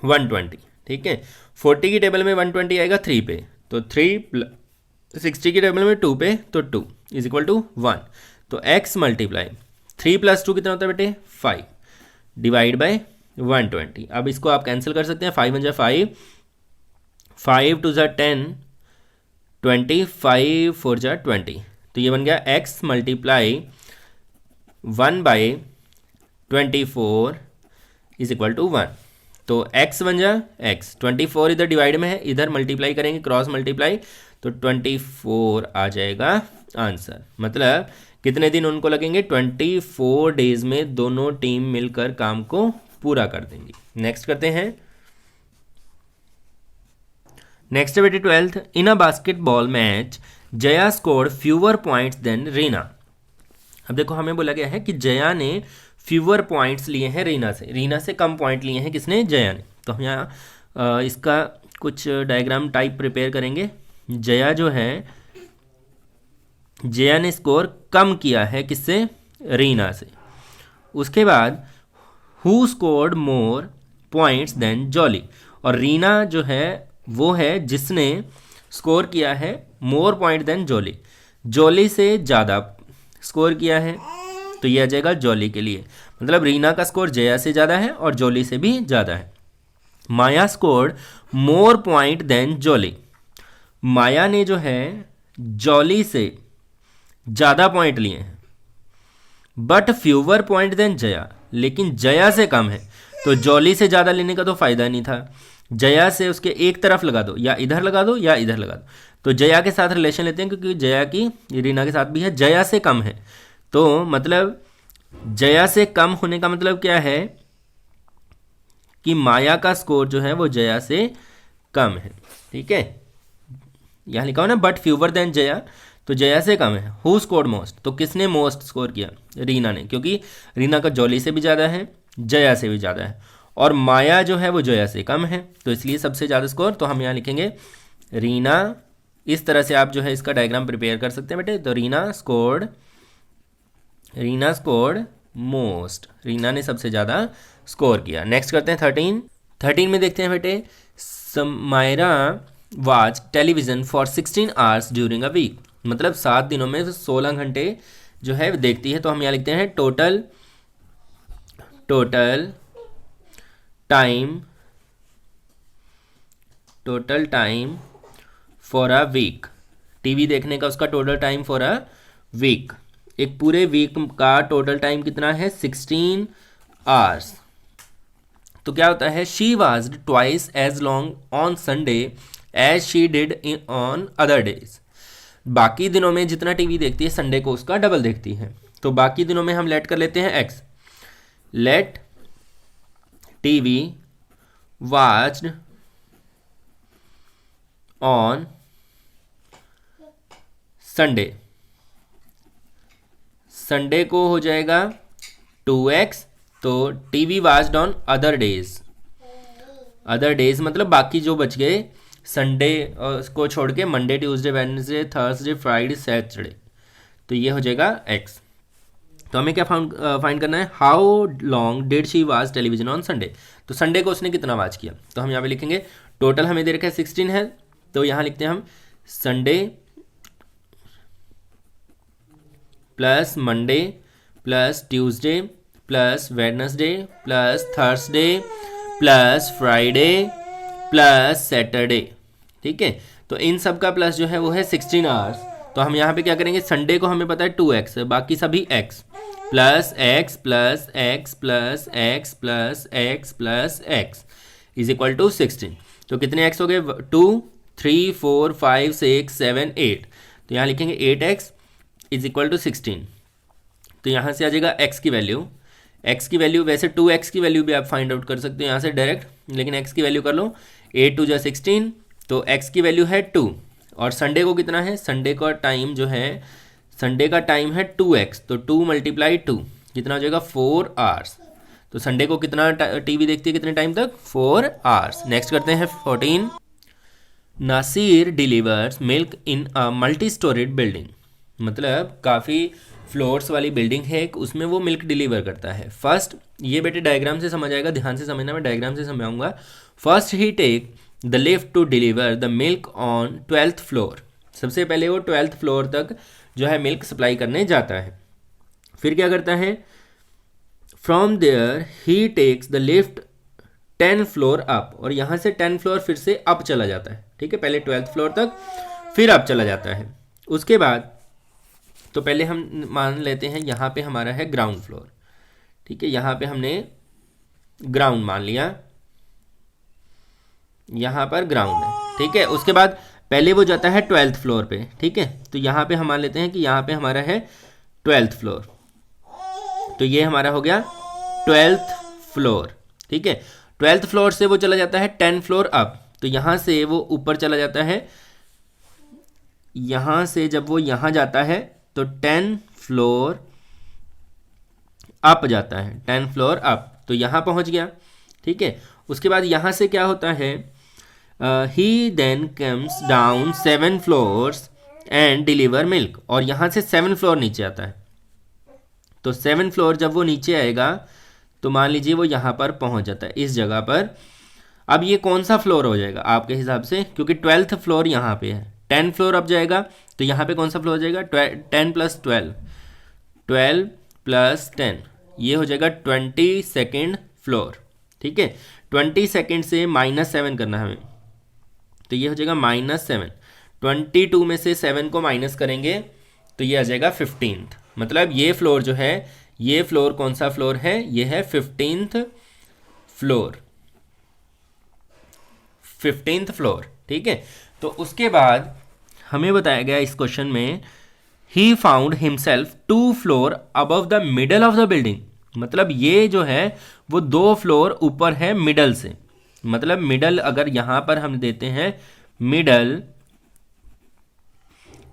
120। ठीक है, 40 की टेबल में 120 आएगा 3 पे, तो 3 60 की टेबल में 2 पे, तो 2 इज इक्वल टू 1। तो x मल्टीप्लाई 3 + 2 कितना होता है बेटे, 5 डिवाइड बाय 120। अब इसको आप कैंसिल कर सकते हैं, 5 × 5, 5 × 10, 20, 5 × 4 = 20, तो ये बन गया x multiply 1/24 is equal to 1। तो x बन जा x, 24 इधर डिवाइड में है, इधर मल्टीप्लाई करेंगे, क्रॉस मल्टीप्लाई, तो 24 आ जाएगा आंसर। मतलब कितने दिन उनको लगेंगे, 24 डेज में दोनों टीम मिलकर काम को पूरा कर देंगी। नेक्स्ट करते हैं, नेक्स्ट है बेटे 12th। In a basketball match Jaya scored fewer points than Reena. अब देखो हमें बोला गया है कि जया ने फ्यूअर पॉइंट्स लिए हैं रीना से कम पॉइंट लिए हैं किसने, जया ने। तो हम यहाँ इसका कुछ डायग्राम टाइप प्रिपेयर करेंगे। जया जो है, जया ने स्कोर कम किया है किससे, रीना से। उसके बाद who scored more points than Jolly, और रीना जो है वो है जिसने स्कोर किया है more point than Jolly, Jolly से ज़्यादा स्कोर किया है, तो यह आ जाएगा जॉली के लिए। मतलब रीना का स्कोर जया से ज़्यादा है और जॉली से भी ज़्यादा है। Maya scored more point than Jolly, Maya ने जो है जॉली से ज़्यादा पॉइंट लिए हैं, but fewer point than Jaya, लेकिन जया से कम है, तो जॉली से ज़्यादा लेने का तो फ़ायदा नहीं था। जया से उसके एक तरफ लगा दो, या इधर लगा दो या इधर लगा दो, तो जया के साथ रिलेशन लेते हैं क्योंकि जया की रीना के साथ भी है, जया से कम है, तो मतलब जया से कम होने का मतलब क्या है कि माया का स्कोर जो है वो जया से कम है। ठीक है, यहाँ लिखा हो ना बट फ्यूवर देन जया, तो जया से कम है। हु स्कोर्ड मोस्ट, तो किसने मोस्ट स्कोर किया, रीना ने, क्योंकि रीना का जॉली से भी ज़्यादा है, जया से भी ज़्यादा है, और माया जो है वो जया से कम है, तो इसलिए सबसे ज़्यादा स्कोर। तो हम यहाँ लिखेंगे रीना, इस तरह से आप जो है इसका डायग्राम प्रिपेयर कर सकते हैं बेटे। तो रीना स्कोर्ड मोस्ट, रीना ने सबसे ज़्यादा स्कोर किया। नेक्स्ट करते हैं 13 में देखते हैं बेटे, Samaira watch television for 16 hours during a week, मतलब 7 दिनों में 16 घंटे जो है देखती है। तो हम यहाँ लिखते हैं total time for a week, TV देखने का उसका total time for a week, एक पूरे वीक का टोटल टाइम कितना है, 16 आवर्स। तो क्या होता है, she walked twice as long on Sunday as she did on other days, बाकी दिनों में जितना टीवी देखती है संडे को उसका डबल देखती है। तो बाकी दिनों में हम लेट कर लेते हैं x, let TV watched on Sunday, Sunday को हो जाएगा 2x, तो TV watched on other days, other days मतलब बाकी जो बच गए संडे को छोड़ के, Monday Tuesday Wednesday Thursday Friday Saturday, तो ये हो जाएगा x। तो हमें क्या फाइंड करना है, how long did she watch television on Sunday, तो संडे को उसने कितना वॉच किया। तो हम यहाँ पे लिखेंगे टोटल हमें दे रखा है 16 है, तो यहाँ लिखते हैं हम Sunday plus Monday plus Tuesday plus Wednesday plus Thursday plus Friday plus Saturday. ठीक है, तो इन सब का प्लस जो है वो है 16 आवर्स। तो हम यहाँ पे क्या करेंगे, संडे को हमें पता है 2x, बाकी सभी x plus x plus x plus x plus x plus x is equal to 16। तो कितने x हो गए, 2 3 4 5 6 7 8, तो यहाँ लिखेंगे 8x इज इक्वल टू 16। तो यहाँ से आ जाएगा x की वैल्यू, वैसे 2x की वैल्यू भी आप फाइंड आउट कर सकते हो यहाँ से डायरेक्ट, लेकिन x की वैल्यू कर लो, 8 2 जा 16, तो x की वैल्यू है 2। और संडे को कितना है, संडे का टाइम जो है, संडे का टाइम है 2x, तो 2 × 2 कितना हो जाएगा 4 आवर्स। तो संडे को कितना टीवी देखती है, कितने टाइम तक, 4 आवर्स। नेक्स्ट करते हैं 14। Nasir delivers milk in a multi storeyed building. मतलब काफ़ी फ्लोर्स वाली बिल्डिंग है एक, उसमें वो मिल्क डिलीवर करता है। फर्स्ट, ये बेटे डायग्राम से समझ आएगा, ध्यान से समझना, मैं डायग्राम से समझाऊंगा। First he take the lift to deliver the milk on 12th floor. सबसे पहले वो 12th फ्लोर तक जो है मिल्क सप्लाई करने जाता है। फिर क्या करता है, from there he takes the lift 10 floor up, और यहाँ से 10 फ्लोर फिर से अप चला जाता है। ठीक है, पहले 12th फ्लोर तक, फिर अप चला जाता है। उसके बाद तो पहले हम मान लेते हैं यहाँ पे हमारा है ग्राउंड फ्लोर। ठीक है, यहाँ पे हमने ग्राउंड मान लिया, यहाँ पर ग्राउंड है। ठीक है, उसके बाद पहले वो जाता है 12th फ्लोर पे। ठीक है, तो यहाँ पे हम मान लेते हैं कि यहाँ पे हमारा है 12th फ्लोर, तो ये हमारा हो गया 12th फ्लोर। ठीक है, 12th फ्लोर से वो चला जाता है 10 फ्लोर अप, तो यहाँ से वो ऊपर चला जाता है। यहाँ से जब वो यहाँ जाता है तो 10 फ्लोर अप जाता है, 10 फ्लोर अप, तो यहाँ पहुँच गया। ठीक है, उसके बाद यहाँ से क्या होता है, he then comes down 7 floors and deliver milk, और यहाँ से 7 फ्लोर नीचे आता है। तो 7 फ्लोर जब वो नीचे आएगा तो मान लीजिए वो यहाँ पर पहुँच जाता है, इस जगह पर। अब ये कौन सा फ्लोर हो जाएगा आपके हिसाब से, क्योंकि 12th फ्लोर यहाँ पे है, 10 फ्लोर अब जाएगा, तो यहाँ पे कौन सा फ्लोर हो जाएगा, 10 + 12, 12 + 10, ये हो जाएगा 22nd फ्लोर। ठीक है, 22nd से -7 करना है हमें, तो ये हो जाएगा -7। 22 में से 7 को माइनस करेंगे तो ये आ जाएगा 15th। मतलब ये फ्लोर जो है, ये फ्लोर कौन सा फ्लोर है, ये है 15th फ्लोर, 15th फ्लोर। ठीक है, तो उसके बाद हमें बताया गया इस क्वेश्चन में, he found himself 2 floor above the middle of the building. मतलब ये जो है वो 2 फ्लोर ऊपर है मिडल से। मतलब मिडल अगर यहाँ पर हम देते हैं मिडल,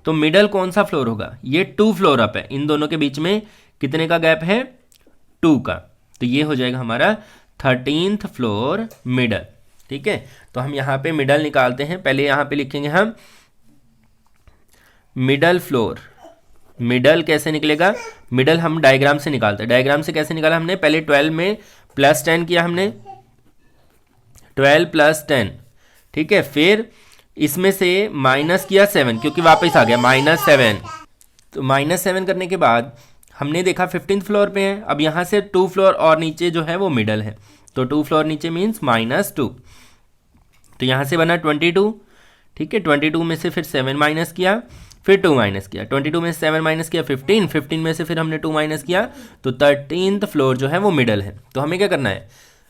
तो मिडल कौन सा फ्लोर होगा, ये 2 फ्लोर अप है, इन दोनों के बीच में कितने का गैप है, 2 का, तो ये हो जाएगा हमारा 13th फ्लोर मिडल। ठीक है, तो हम यहाँ पे मिडल निकालते हैं। पहले यहाँ पे लिखेंगे हम मिडल फ्लोर। मिडल कैसे निकलेगा, मिडल हम डायग्राम से निकालते हैं। डायग्राम से कैसे निकाला हमने, पहले 12 में +10 किया हमने, 12 + 10। ठीक है, फिर इसमें से माइनस किया 7, क्योंकि वापस आ गया -7। तो -7 करने के बाद हमने देखा 15th फ्लोर पे है। अब यहाँ से 2 फ्लोर और नीचे जो है वो मिडल है, तो 2 फ्लोर नीचे मीन्स -2, तो यहाँ से बना 22। ठीक है, 22 में से फिर 7 माइनस किया, फिर 2 माइनस किया, 22 में से 7 माइनस किया 15, 15 में से फिर हमने 2 माइनस किया, तो 13th फ्लोर जो है वो मिडल है। तो हमें क्या करना है,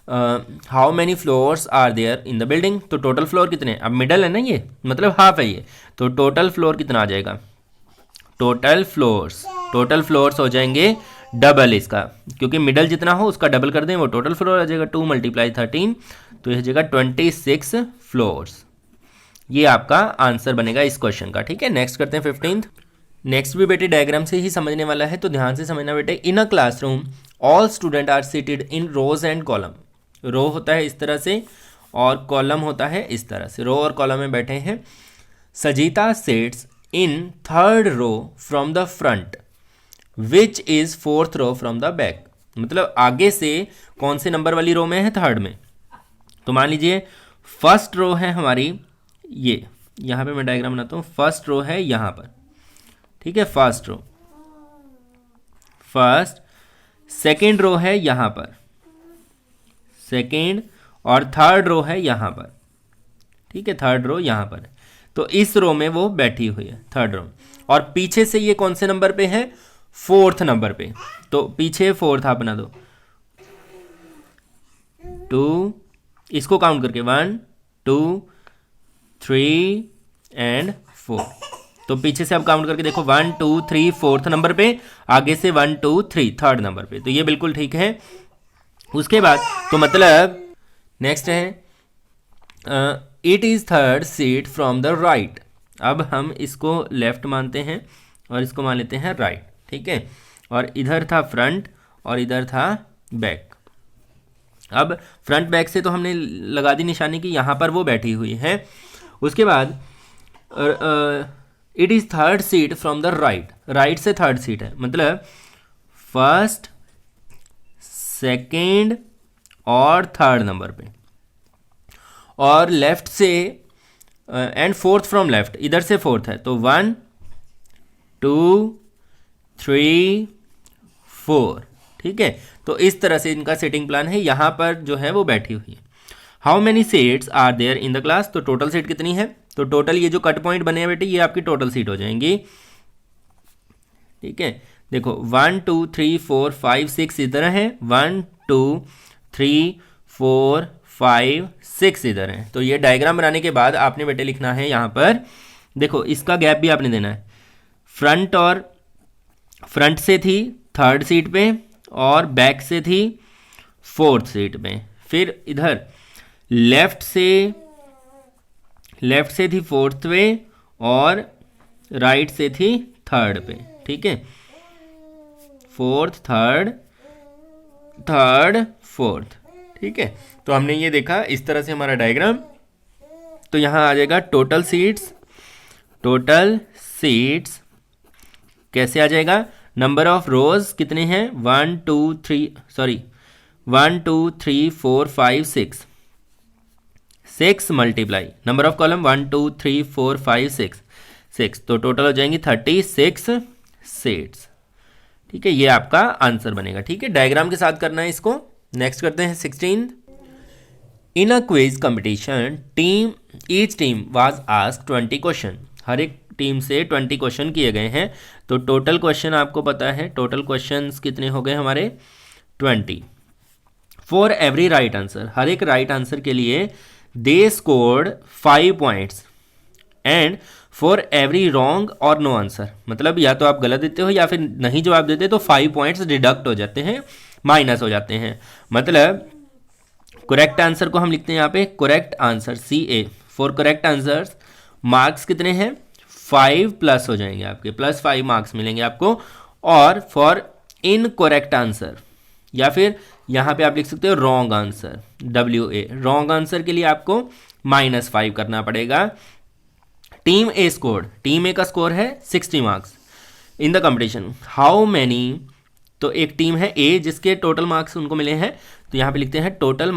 how many floors are there in the building, तो टोटल फ्लोर कितने, अब मिडल है ना ये, मतलब हाफ है ये, तो टोटल फ्लोर कितना आ जाएगा, टोटल फ्लोर्स हो जाएंगे डबल इसका, क्योंकि मिडल जितना हो उसका डबल कर दें वो टोटल फ्लोर आ जाएगा, 2 × 13, तो यह हो जाएगा 26 फ्लोर्स। ये आपका आंसर बनेगा इस क्वेश्चन का। ठीक है, नेक्स्ट करते हैं 15th। नेक्स्ट भी बेटे डायग्राम से ही समझने वाला है, तो ध्यान से समझना बेटे। In a classroom all student are seated in rows and column. Row होता है इस तरह से और कॉलम होता है इस तरह से, रो और कॉलम में बैठे हैं। Sajita sits in 3rd row from the front which is 4th row from the back. मतलब आगे से कौन से नंबर वाली रो में है, 3rd में। तो मान लीजिए फर्स्ट रो है हमारी, ये यहाँ पे मैं डायग्राम बनाता हूँ, फर्स्ट रो है यहाँ पर। ठीक है, first row, first, second row है यहाँ पर, सेकेंड, और 3rd रो है यहाँ पर। ठीक है, 3rd रो यहाँ पर, तो इस रो में वो बैठी हुई है 3rd रो, और पीछे से ये कौन से नंबर पे है, 4th नंबर पे, तो पीछे 4th आप बना दो, 2, इसको काउंट करके 1 2 3 एंड 4, तो पीछे से आप काउंट करके देखो 1 2 3 4th नंबर पे, आगे से 1 2 3 3rd नंबर पे, तो ये बिल्कुल ठीक है। उसके बाद तो मतलब नेक्स्ट है it is 3rd seat from the right. अब हम इसको लेफ्ट मानते हैं और इसको मान लेते हैं राइट। ठीक है, और इधर था फ्रंट और इधर था बैक। अब फ्रंट बैक से तो हमने लगा दी निशानी कि यहाँ पर वो बैठी हुई है। उसके बाद it is third seat from the right, right से थर्ड सीट है, मतलब फर्स्ट सेकेंड और थर्ड नंबर पे, और लेफ्ट से एंड फोर्थ फ्रॉम लेफ्ट, इधर से फोर्थ है, तो 1 2 3 4, ठीक है। तो इस तरह से इनका सीटिंग प्लान है, यहाँ पर जो है वो बैठी हुई है। How many seats are there in the class, तो टोटल सीट कितनी है, तो टोटल ये जो कट पॉइंट बने हैं बेटे ये आपकी टोटल सीट हो जाएंगी, ठीक है। देखो 1 2 3 4 5 6 इधर है, 1 2 3 4 5 6 इधर है। तो ये डायग्राम बनाने के बाद आपने बेटे लिखना है यहाँ पर, देखो इसका गैप भी आपने देना है, फ्रंट और फ्रंट से थी थर्ड सीट पे और बैक से थी फोर्थ सीट पे, फिर इधर लेफ्ट से थी फोर्थ पे और राइट से थी थर्ड पे, ठीक है, फोर्थ थर्ड फोर्थ, ठीक है। तो हमने ये देखा इस तरह से हमारा डायग्राम। तो यहाँ आ जाएगा टोटल सीट्स कैसे आ जाएगा, नंबर ऑफ रोज कितने हैं 1 2 3 4 5 6 मल्टीप्लाई नंबर ऑफ कॉलम 1 2 3 4 5 6, तो टोटल हो जाएंगी 36 सीट्स, ठीक है। ये आपका आंसर बनेगा, ठीक है। डायग्राम के साथ करना है इसको। नेक्स्ट करते हैं 16। In a quiz competition each team was asked 20 question, हर एक टीम से 20 क्वेश्चन किए गए हैं। तो टोटल क्वेश्चन आपको पता है, टोटल क्वेश्चंस कितने हो गए हमारे 20। फॉर एवरी राइट आंसर, हर एक राइट आंसर के लिए they scored 5 points, and for every wrong और नो आंसर, मतलब या तो आप गलत देते हो या फिर नहीं जवाब देते तो 5 पॉइंट्स डिडक्ट हो जाते हैं, माइनस हो जाते हैं। मतलब करेक्ट आंसर को हम लिखते हैं यहाँ पे correct answer CA, for correct answers marks कितने हैं 5 प्लस हो जाएंगे आपके, +5 मार्क्स मिलेंगे आपको। और फॉर इनकरेक्ट आंसर, या फिर यहाँ पे आप लिख सकते हो wrong answer WA, wrong answer के लिए आपको -5 करना पड़ेगा। टीम A का स्कोर है 60 marks in the competition. How many, तो एक टीम है A जिसके टोटल मार्क्स उनको मिले हैं, तो यहाँ पे लिखते हैं टोटल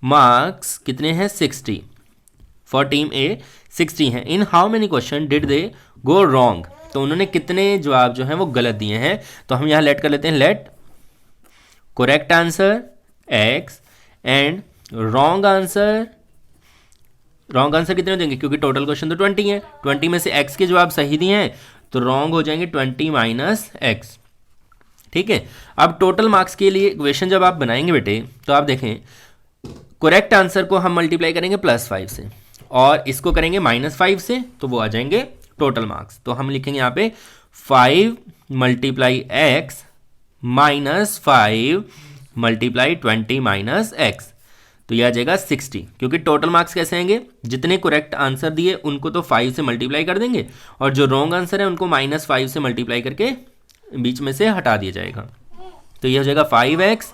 मार्क्स कितने हैं 60, फॉर टीम A 60 हैं। In how many question did they go wrong, तो उन्होंने कितने जवाब जो हैं वो गलत दिए हैं। तो हम यहाँ लेट कर लेते हैं, let correct answer X and wrong answer कितने हो जाएंगे, क्योंकि टोटल क्वेश्चन तो 20 है, 20 में से X के जवाब सही दिए हैं तो रॉन्ग हो जाएंगे 20 - X, ठीक है। अब टोटल मार्क्स के लिए इक्वेशन जब आप बनाएंगे बेटे, तो आप देखें करेक्ट आंसर को हम मल्टीप्लाई करेंगे +5 से और इसको करेंगे -5 से, तो वो आ जाएंगे टोटल मार्क्स। तो हम लिखेंगे यहाँ पे 5 × X -5 × 20 - X, तो यह आ जाएगा 60, क्योंकि टोटल मार्क्स कैसे आएंगे, जितने करेक्ट आंसर दिए उनको तो 5 से मल्टीप्लाई कर देंगे और जो रॉन्ग आंसर है उनको -5 से मल्टीप्लाई करके बीच में से हटा दिया जाएगा। तो यह हो जाएगा 5x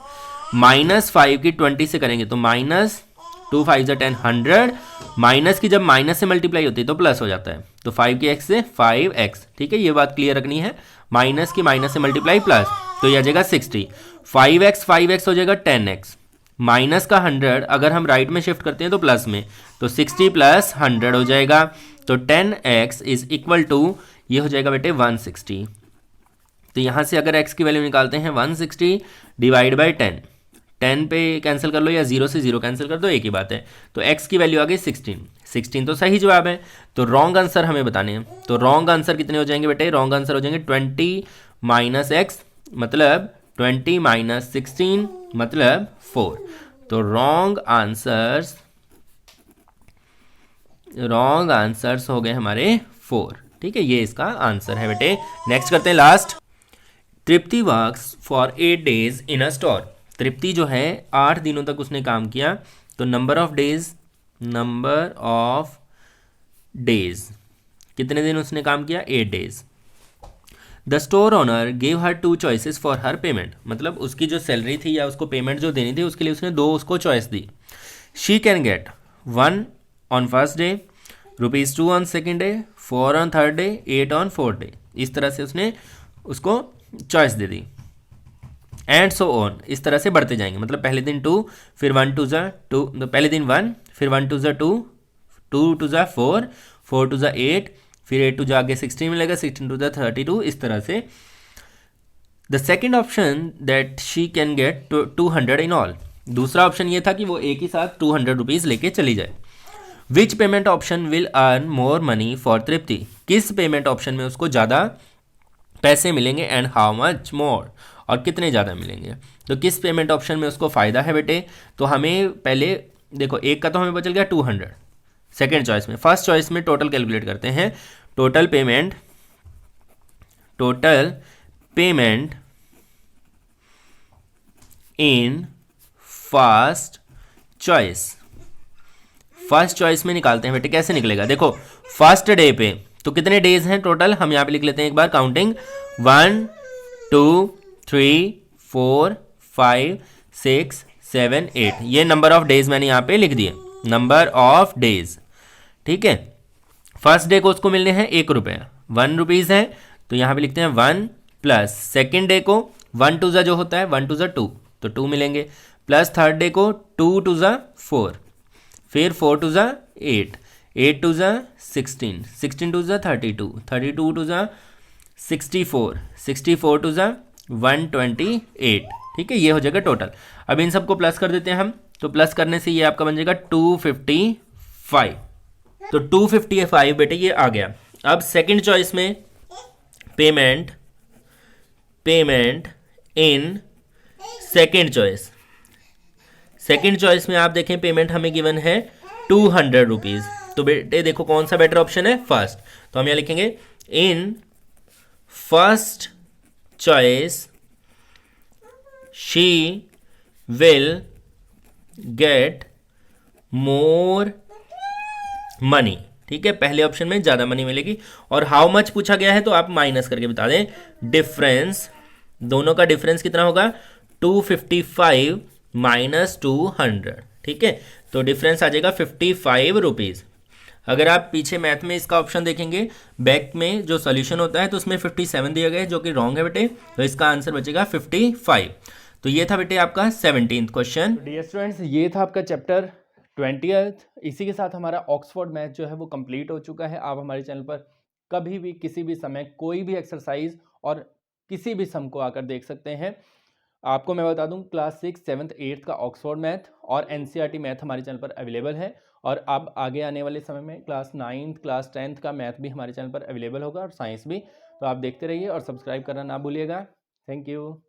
-5 की 20 से करेंगे तो -2 5 = 10 100, माइनस की जब माइनस से मल्टीप्लाई होती है तो प्लस हो जाता है, तो 5 की x से 5x, ठीक है। ये बात क्लियर रखनी है, माइनस की माइनस से मल्टीप्लाई प्लस, तो यह आ जाएगा 60। 5x हो जाएगा 10x, माइनस का 100 अगर हम राइट में शिफ्ट करते हैं तो प्लस में, तो 60 + 100 हो जाएगा, तो 10x = ये हो जाएगा बेटे 160। तो यहाँ से अगर x की वैल्यू निकालते हैं 160 / 10, 10 पे कैंसिल कर लो या 0 से 0 कैंसिल कर दो, एक ही बात है। तो x की वैल्यू आ गई 16 तो सही जवाब है। तो रॉन्ग आंसर हमें बताने हैं, तो रॉन्ग आंसर कितने हो जाएंगे बेटे, रॉन्ग आंसर हो जाएंगे 20 - x, मतलब 20 - 16 मतलब 4। तो रॉन्ग आंसर्स हो गए हमारे 4, ठीक है। ये इसका आंसर है बेटे। नेक्स्ट करते हैं last. Tripti works for 8 days in a store. Tripti जो है 8 दिनों तक उसने काम किया, तो नंबर ऑफ डेज कितने दिन उसने काम किया, 8 days। The store owner gave her 2 choices for her payment, मतलब उसकी जो सैलरी थी या उसको पेमेंट जो देनी थी उसके लिए उसने 2 उसको choice the. She can get 1 on first day, ₹2 on second day, 4 on third day, 8 on fourth day. इस तरह से उसने उसको choice they the. And so on, इस तरह से बढ़ते जाएंगे. मतलब पहले दिन 2, फिर 1 2 ज़ा 2, पहले दिन 1, फिर 1 2 ज़ा 2, 2 2 ज़ा 4, 4 2 ज़ा 8, फिर 8 2 ज़ा आगे 16 मिलेगा, 16 2 ज़ा 32. इस तरह से the second option that she can get 200 in all. दूसरा ऑप्शन ये था कि वो एक ही साथ 200 रुपीज़ लेके चली जाए. Which payment option will earn more money for Tripti, किस पेमेंट ऑप्शन में उसको ज़्यादा पैसे मिलेंगे, एंड हाउ मच मोर, और कितने ज़्यादा मिलेंगे. तो किस पेमेंट ऑप्शन में उसको फ़ायदा है बेटे, तो हमें पहले देखो एक का तो हमें बचल गया 200 सेकेंड चॉइस में. फर्स्ट चॉइस में टोटल कैलकुलेट करते हैं. Total payment in first choice में निकालते हैं बेटे. कैसे निकलेगा, देखो फर्स्ट डे पे तो कितने डेज हैं टोटल, हम यहाँ पे लिख लेते हैं एक बार काउंटिंग. 1 2 3 4 5 6 7 8, ये नंबर ऑफ डेज मैंने यहाँ पे लिख दिए, नंबर ऑफ डेज. ठीक है, फर्स्ट डे को उसको मिलने हैं 1 रुपया, 1 रुपीज़ है, तो यहाँ पे लिखते हैं 1, प्लस सेकेंड डे को 1 2 ज़ा जो होता है 1 2 ज़ा 2, तो 2 मिलेंगे, प्लस थर्ड डे को 2 2 ज़ा 4, फिर 4 2 ज़ा 8, 8 2 ज़ा 16, 16 2 ज़ा 32, 32 2 ज़ा 64, 64 2 ज़ा 128. ठीक है, ये हो जाएगा टोटल. अब इन सबको प्लस कर देते हैं हम, तो प्लस करने से ये आपका बन जाएगा 255. तो 255 बेटे ये आ गया. अब सेकंड चॉइस में पेमेंट इन सेकंड चॉइस में आप देखें पेमेंट हमें गिवन है 200 रुपीज़. तो बेटे देखो कौन सा बेटर ऑप्शन है, फर्स्ट. तो हम यहाँ लिखेंगे in first choice she will get more money. ठीक है, पहले ऑप्शन में ज़्यादा मनी मिलेगी. और हाउ मच पूछा गया है तो आप माइनस करके बता दें. डिफरेंस, दोनों का डिफरेंस कितना होगा, 255 माइनस 200. ठीक है, तो डिफरेंस आ जाएगा 55 रुपीज़. अगर आप पीछे मैथ में इसका ऑप्शन देखेंगे, बैक में जो सोल्यूशन होता है तो उसमें 57 दिया गया है, जो कि रॉन्ग है बेटे. तो इसका आंसर बचेगा 55. तो ये था बेटे आपका 17th क्वेश्चन. डियर स्टूडेंट्स, ये था आपका चैप्टर 20th. इसी के साथ हमारा ऑक्सफोर्ड मैथ जो है वो कंप्लीट हो चुका है. आप हमारे चैनल पर कभी भी किसी भी समय कोई भी एक्सरसाइज और किसी भी सम को आकर देख सकते हैं. आपको मैं बता दूं, क्लास 6, 7th, 8th का ऑक्सफोर्ड मैथ और NCERT मैथ हमारे चैनल पर अवेलेबल है. और अब आगे आने वाले समय में क्लास 9th, क्लास 10th का मैथ भी हमारे चैनल पर अवेलेबल होगा, और साइंस भी. तो आप देखते रहिए और सब्सक्राइब करना ना भूलिएगा. Thank you.